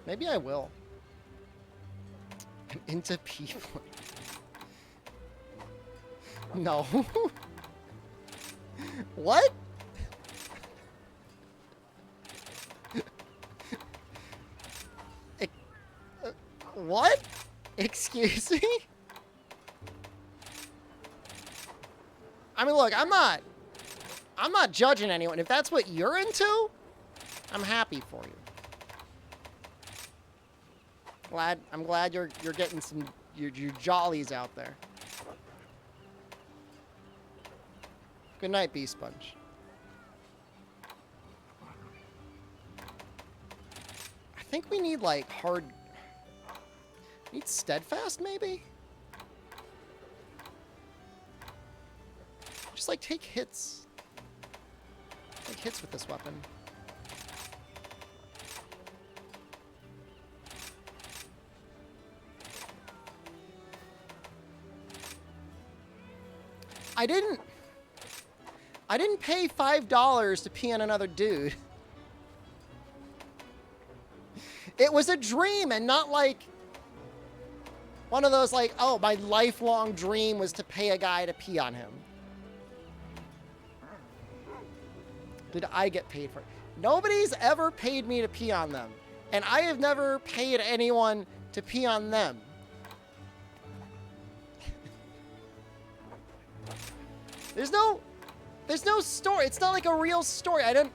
Maybe I will. Into people. No. What? What? Excuse me? I mean, look, I'm not judging anyone. If that's what you're into, I'm happy for you. I'm glad you're getting some your jollies out there. Good night, Bee Sponge. I think we need like hard. Need steadfast, maybe? Just like take hits. Take hits with this weapon. I didn't pay $5 to pee on another dude. It was a dream and not like one of those like, oh, my lifelong dream was to pay a guy to pee on him. Did I get paid for it? Nobody's ever paid me to pee on them. And I have never paid anyone to pee on them. There's no story. It's not like a real story. It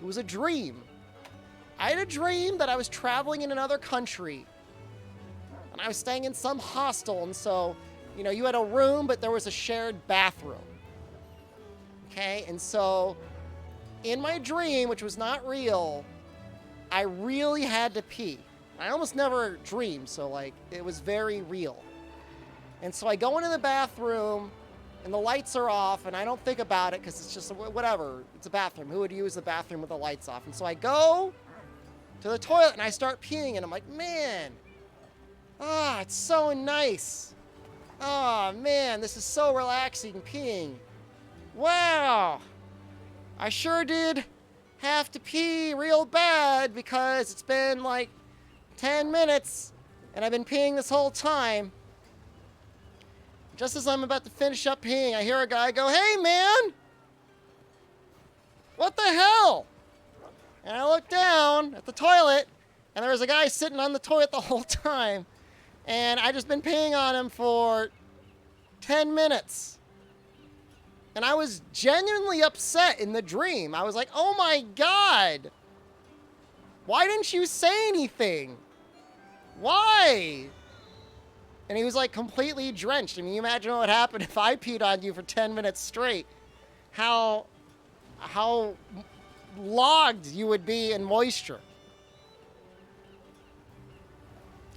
was a dream. I had a dream that I was traveling in another country. And I was staying in some hostel. And so, you know, you had a room, but there was a shared bathroom. Okay? And so, in my dream, which was not real, I really had to pee. I almost never dream, so, like, it was very real. And so I go into the bathroom, and the lights are off, and I don't think about it because it's just whatever. It's a bathroom. Who would use the bathroom with the lights off? And so I go to the toilet, and I start peeing, and I'm like, man, it's so nice. Oh, man, this is so relaxing, peeing. Wow. I sure did have to pee real bad because it's been like 10 minutes, and I've been peeing this whole time. Just as I'm about to finish up peeing, I hear a guy go, "Hey, man! What the hell?" And I look down at the toilet, and there was a guy sitting on the toilet the whole time. And I just been peeing on him for 10 minutes. And I was genuinely upset in the dream. I was like, oh my God! Why didn't you say anything? Why? And he was like completely drenched. I mean, you imagine what would happen if I peed on you for 10 minutes straight. How logged you would be in moisture.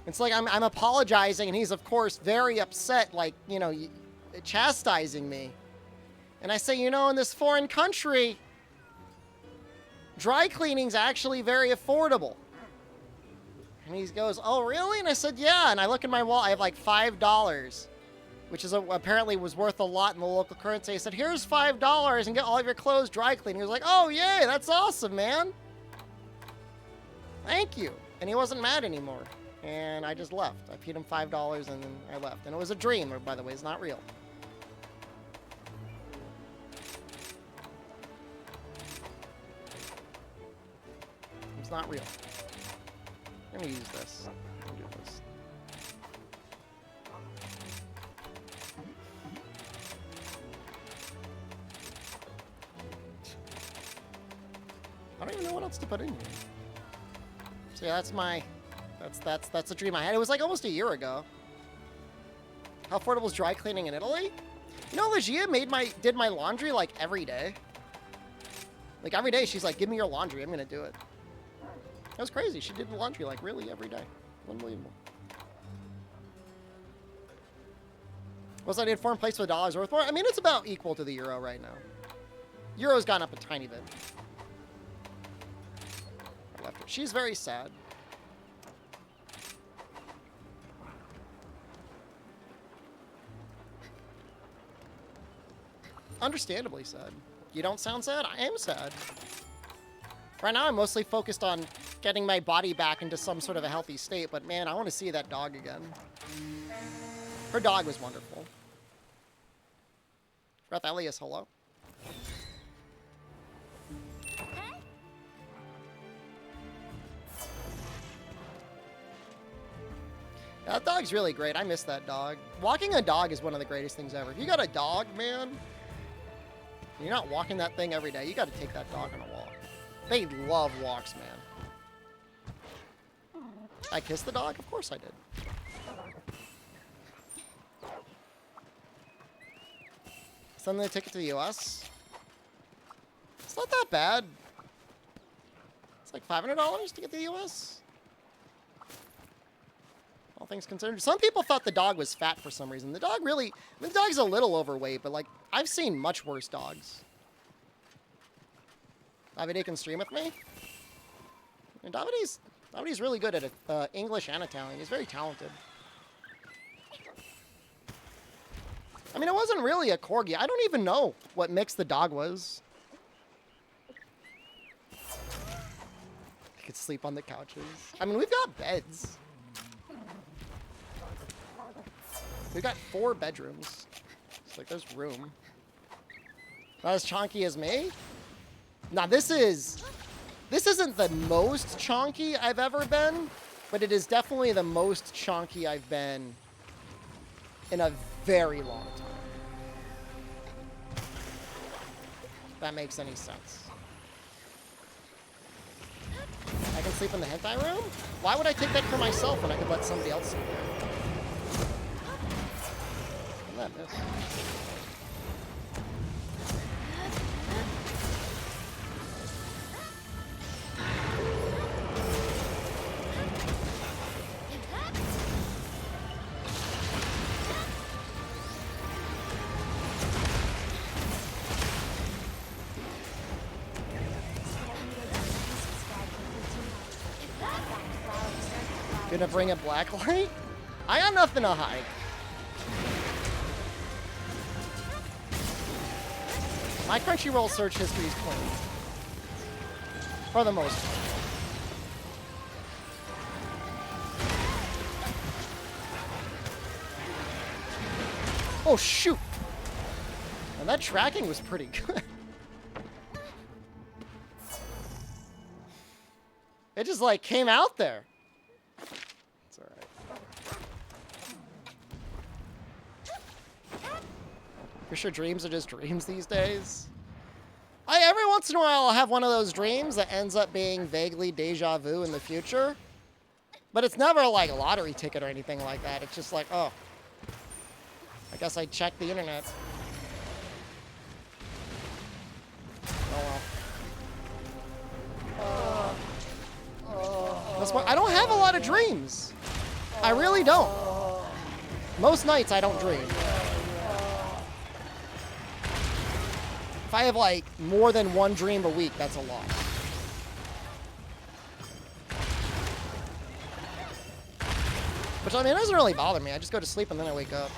It's like I'm apologizing, and he's, of course, very upset, like, you know, chastising me. And I say, you know, in this foreign country, dry cleaning's actually very affordable. And he goes, oh, really? And I said, yeah. And I look in my wallet. I have like $5, which is apparently was worth a lot in the local currency. I said, here's $5 and get all of your clothes dry cleaned. He was like, oh, yay, that's awesome, man. Thank you. And he wasn't mad anymore. And I just left. I paid him $5 and then I left. And it was a dream, by the way. It's not real. It's not real. I'm gonna use this. I'm gonna do this. I don't even know what else to put in here. So yeah, that's a dream I had. It was like almost a year ago. How affordable is dry cleaning in Italy? You know, Legia did my laundry like every day. Like every day, she's like, "Give me your laundry. I'm gonna do it." That was crazy. She did the laundry like really every day. Unbelievable. Was I did foreign place for the dollar's worth more? I mean, it's about equal to the euro right now. Euro's gone up a tiny bit. I left her. She's very sad. Understandably sad. You don't sound sad? I am sad. Right now, I'm mostly focused on getting my body back into some sort of a healthy state, but man, I want to see that dog again. Her dog was wonderful. Breath Elias, hello. That dog's really great. I miss that dog. Walking a dog is one of the greatest things ever. If you got a dog, man, you're not walking that thing every day. You got to take that dog on a walk. They love walks, man. I kissed the dog? Of course I did. Send the ticket to the US. It's not that bad. It's like $500 to get to the US. All things considered. Some people thought the dog was fat for some reason. The dog really, I mean, the dog's a little overweight, but like, I've seen much worse dogs. Davide can stream with me. And Davide's really good at English and Italian. He's very talented. I mean, it wasn't really a corgi. I don't even know what mix the dog was. I could sleep on the couches. I mean, we've got beds. We've got 4 bedrooms. It's like there's room. Not as chonky as me? Now this isn't the most chonky I've ever been, but it is definitely the most chonky I've been in a very long time. If that makes any sense. I can sleep in the hentai room? Why would I take that for myself when I could let somebody else sleep there? That miss. Gonna bring a black light? I got nothing to hide. My Crunchyroll search history is clean. For the most part. Oh, shoot! And that tracking was pretty good. It just, like, came out there. It's alright. For sure dreams are just dreams these days. Every once in a while I'll have one of those dreams that ends up being vaguely deja vu in the future. But it's never like a lottery ticket or anything like that. It's just like, oh, I guess I checked the internet. Oh well. That's why I don't have a lot of dreams. I really don't. Most nights I don't dream. If I have like more than one dream a week, that's a lot. Which, I mean, it doesn't really bother me. I just go to sleep and then I wake up.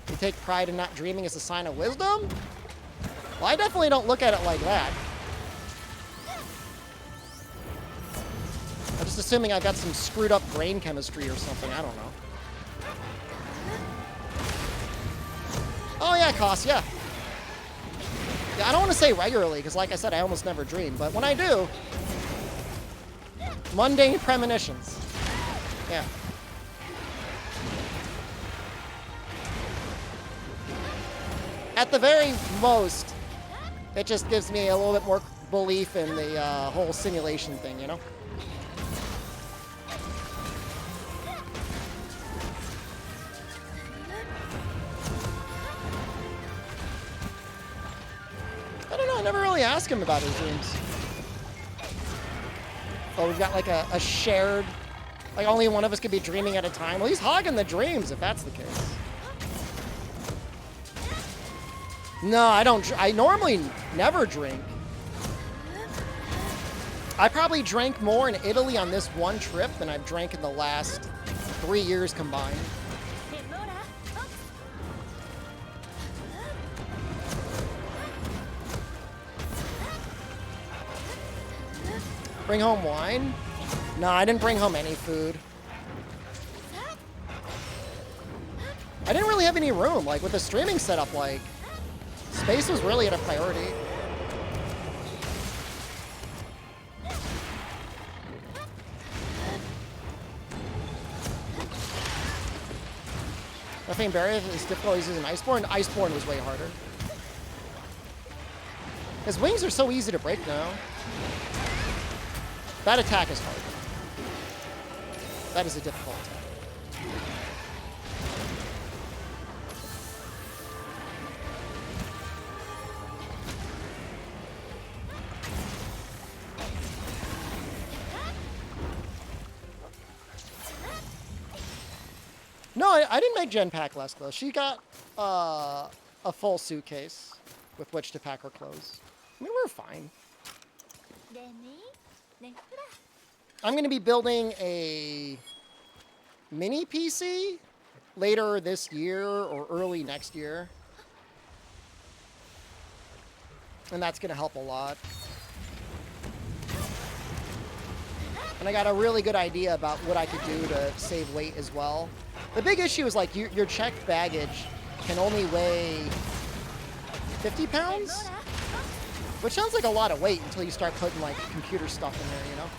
You take pride in not dreaming as a sign of wisdom? Well, I definitely don't look at it like that. I just just assuming I've got some screwed up brain chemistry or something. I don't know. Oh yeah, Koss, yeah. Yeah, I don't want to say regularly, because like I said, I almost never dream. But when I do, mundane premonitions. Yeah. At the very most, it just gives me a little bit more belief in the whole simulation thing, you know? I don't know, I never really asked him about his dreams. Oh, we've got like a shared, like only one of us could be dreaming at a time. Well, he's hogging the dreams if that's the case. No, I don't. I normally never drink. I probably drank more in Italy on this one trip than I've drank in the last 3 years combined. Bring home wine? No, I didn't bring home any food. I didn't really have any room. Like, with the streaming setup, like, space was really at a priority. Nothing Barry is difficult using Iceborne. Iceborne was way harder. His wings are so easy to break now. That attack is hard. That is a difficult attack. No, I didn't make Jen pack less clothes. She got a full suitcase with which to pack her clothes. I mean, we're fine. I'm going to be building a mini PC later this year or early next year. And that's going to help a lot. And I got a really good idea about what I could do to save weight as well. The big issue is like your checked baggage can only weigh 50 pounds? Which sounds like a lot of weight until you start putting like computer stuff in there, you know?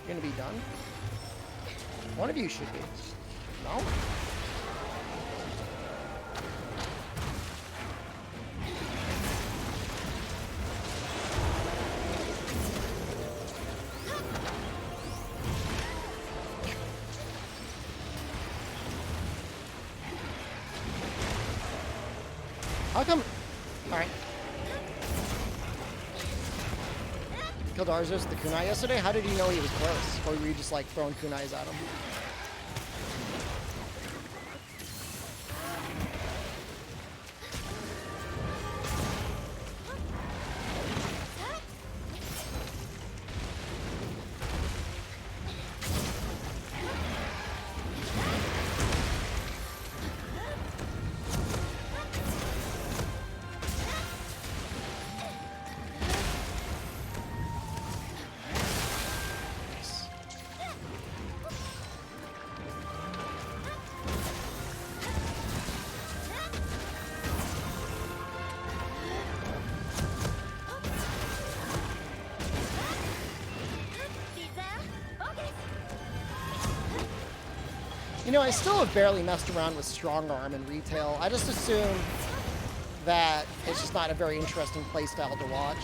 You're gonna be done? One of you should be. No? How come? Alright. Killed Arzus the kunai yesterday? How did you know he was close? Or were you just like throwing kunais at him? You know, I still have barely messed around with strong arm in retail. I just assume that it's just not a very interesting playstyle to watch.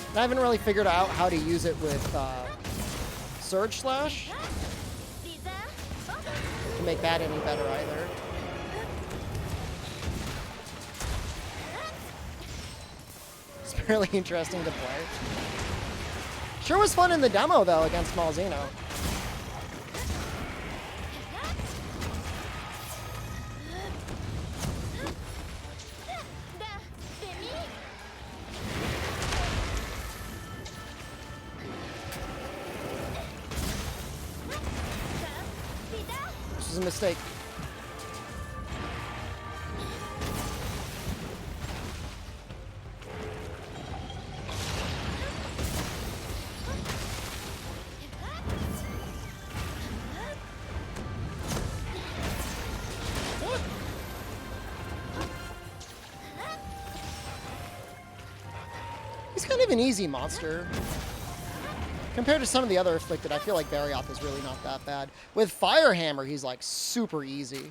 And I haven't really figured out how to use it with Surge Slash to make that any better either. It's fairly interesting to play. Sure was fun in the demo, though, against Malzeno. This is a mistake. He's kind of an easy monster. Compared to some of the other Afflicted, I feel like Barioth is really not that bad. With Firehammer, he's like super easy.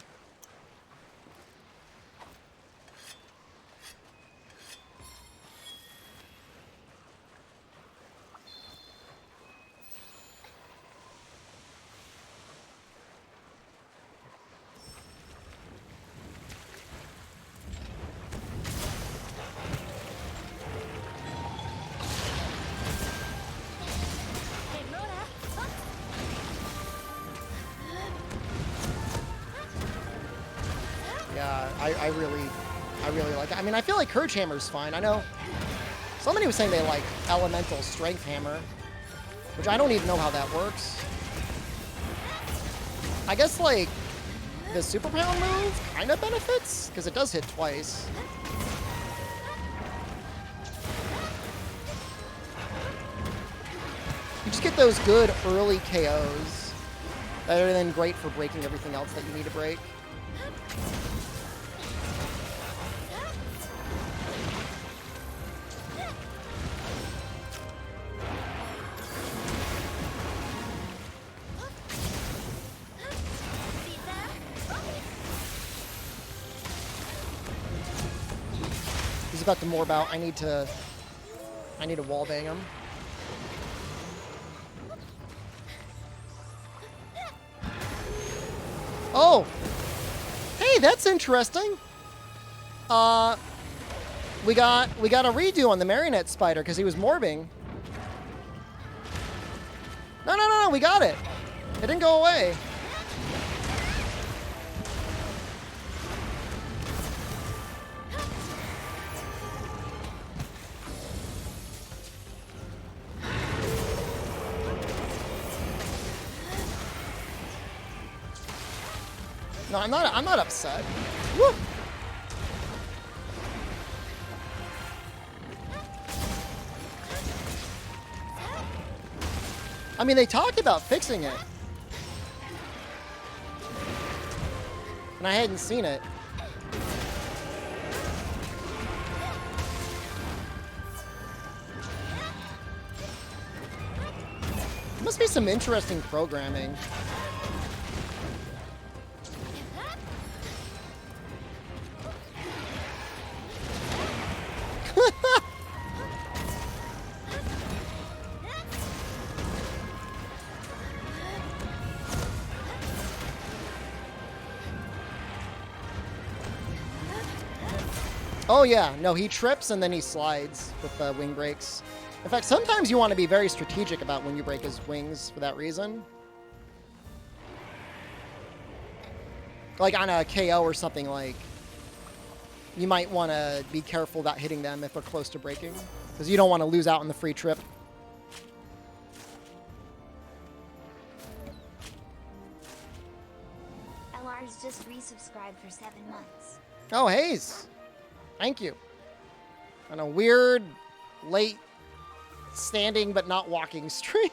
Yeah, I really like it. I mean, I feel like Courage Hammer's fine. I know somebody was saying they like Elemental Strength Hammer, which I don't even know how that works. I guess like the Super Pound move kind of benefits because it does hit twice. You just get those good early KOs that are then great for breaking everything else that you need to break. He's about to morb out. I need to wall bang him. Oh! Hey, that's interesting. We got a redo on the Marionette Spider because he was morbing. No, we got it. It didn't go away. No, I'm not upset. Woo! I mean, they talked about fixing it. And I hadn't seen it. Must be some interesting programming. Oh yeah, no, he trips and then he slides with the wing breaks. In fact, sometimes you want to be very strategic about when you break his wings for that reason. Like on a KO or something, like, you might want to be careful about hitting them if they're close to breaking, because you don't want to lose out on the free trip. LR's just resubscribed for 7 months. Oh, Hayes. Thank you. On a weird, late, standing but not walking stream.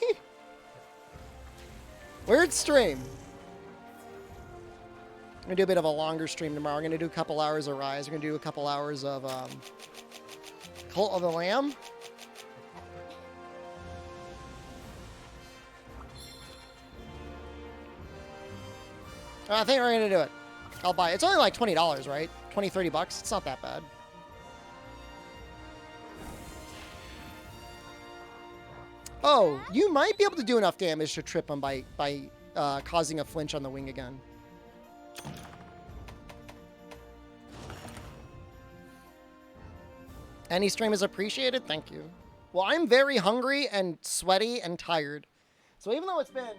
Weird stream. I'm going to do a bit of a longer stream tomorrow. I'm going to do a couple hours of Rise. We're going to do a couple hours of Cult of the Lamb. I think we're going to do it. I'll buy it. It's only like $20, right? 20, 30 bucks. It's not that bad. Oh, you might be able to do enough damage to trip him by causing a flinch on the wing again. Any stream is appreciated. Thank you. Well, I'm very hungry and sweaty and tired. So even though it's been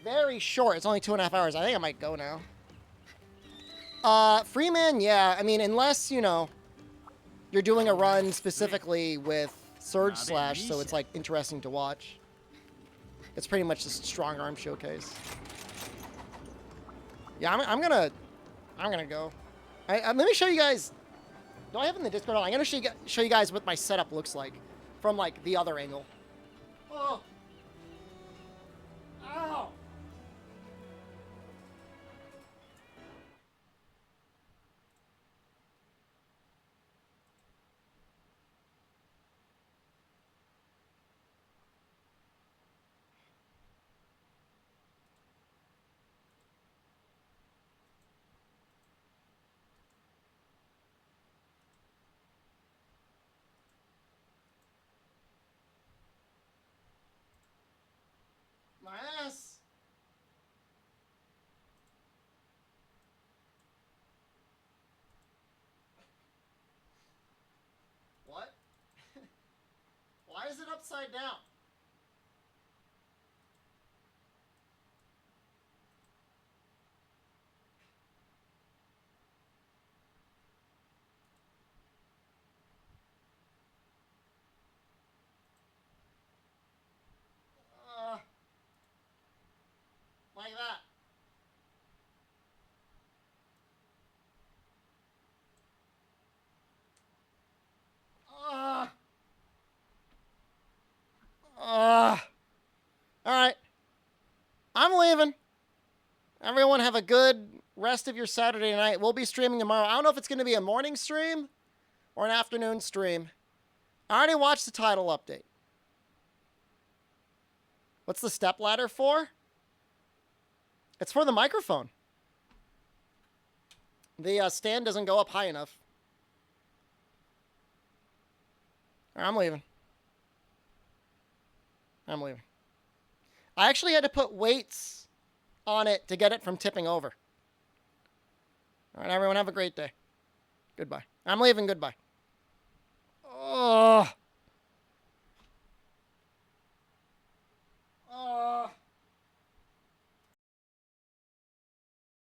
very short, it's only 2.5 hours, I think I might go now. Freeman, yeah. I mean, unless, you know, you're doing a run specifically with Surge Slash, so it's, like, interesting to watch. It's pretty much just strong arm showcase. Yeah, I'm gonna go. Let me show you guys. Do I have it in the Discord? I'm gonna show you guys what my setup looks like from, like, the other angle. Oh. Ow. My ass. What? Why is it upside down? Like that. All right. I'm leaving. Everyone have a good rest of your Saturday night. We'll be streaming tomorrow. I don't know if it's going to be a morning stream or an afternoon stream. I already watched the title update. What's the step ladder for? It's for the microphone. The stand doesn't go up high enough. All right, I'm leaving. I'm leaving. I actually had to put weights on it to get it from tipping over. All right, everyone, have a great day. Goodbye. I'm leaving. Goodbye. Oh.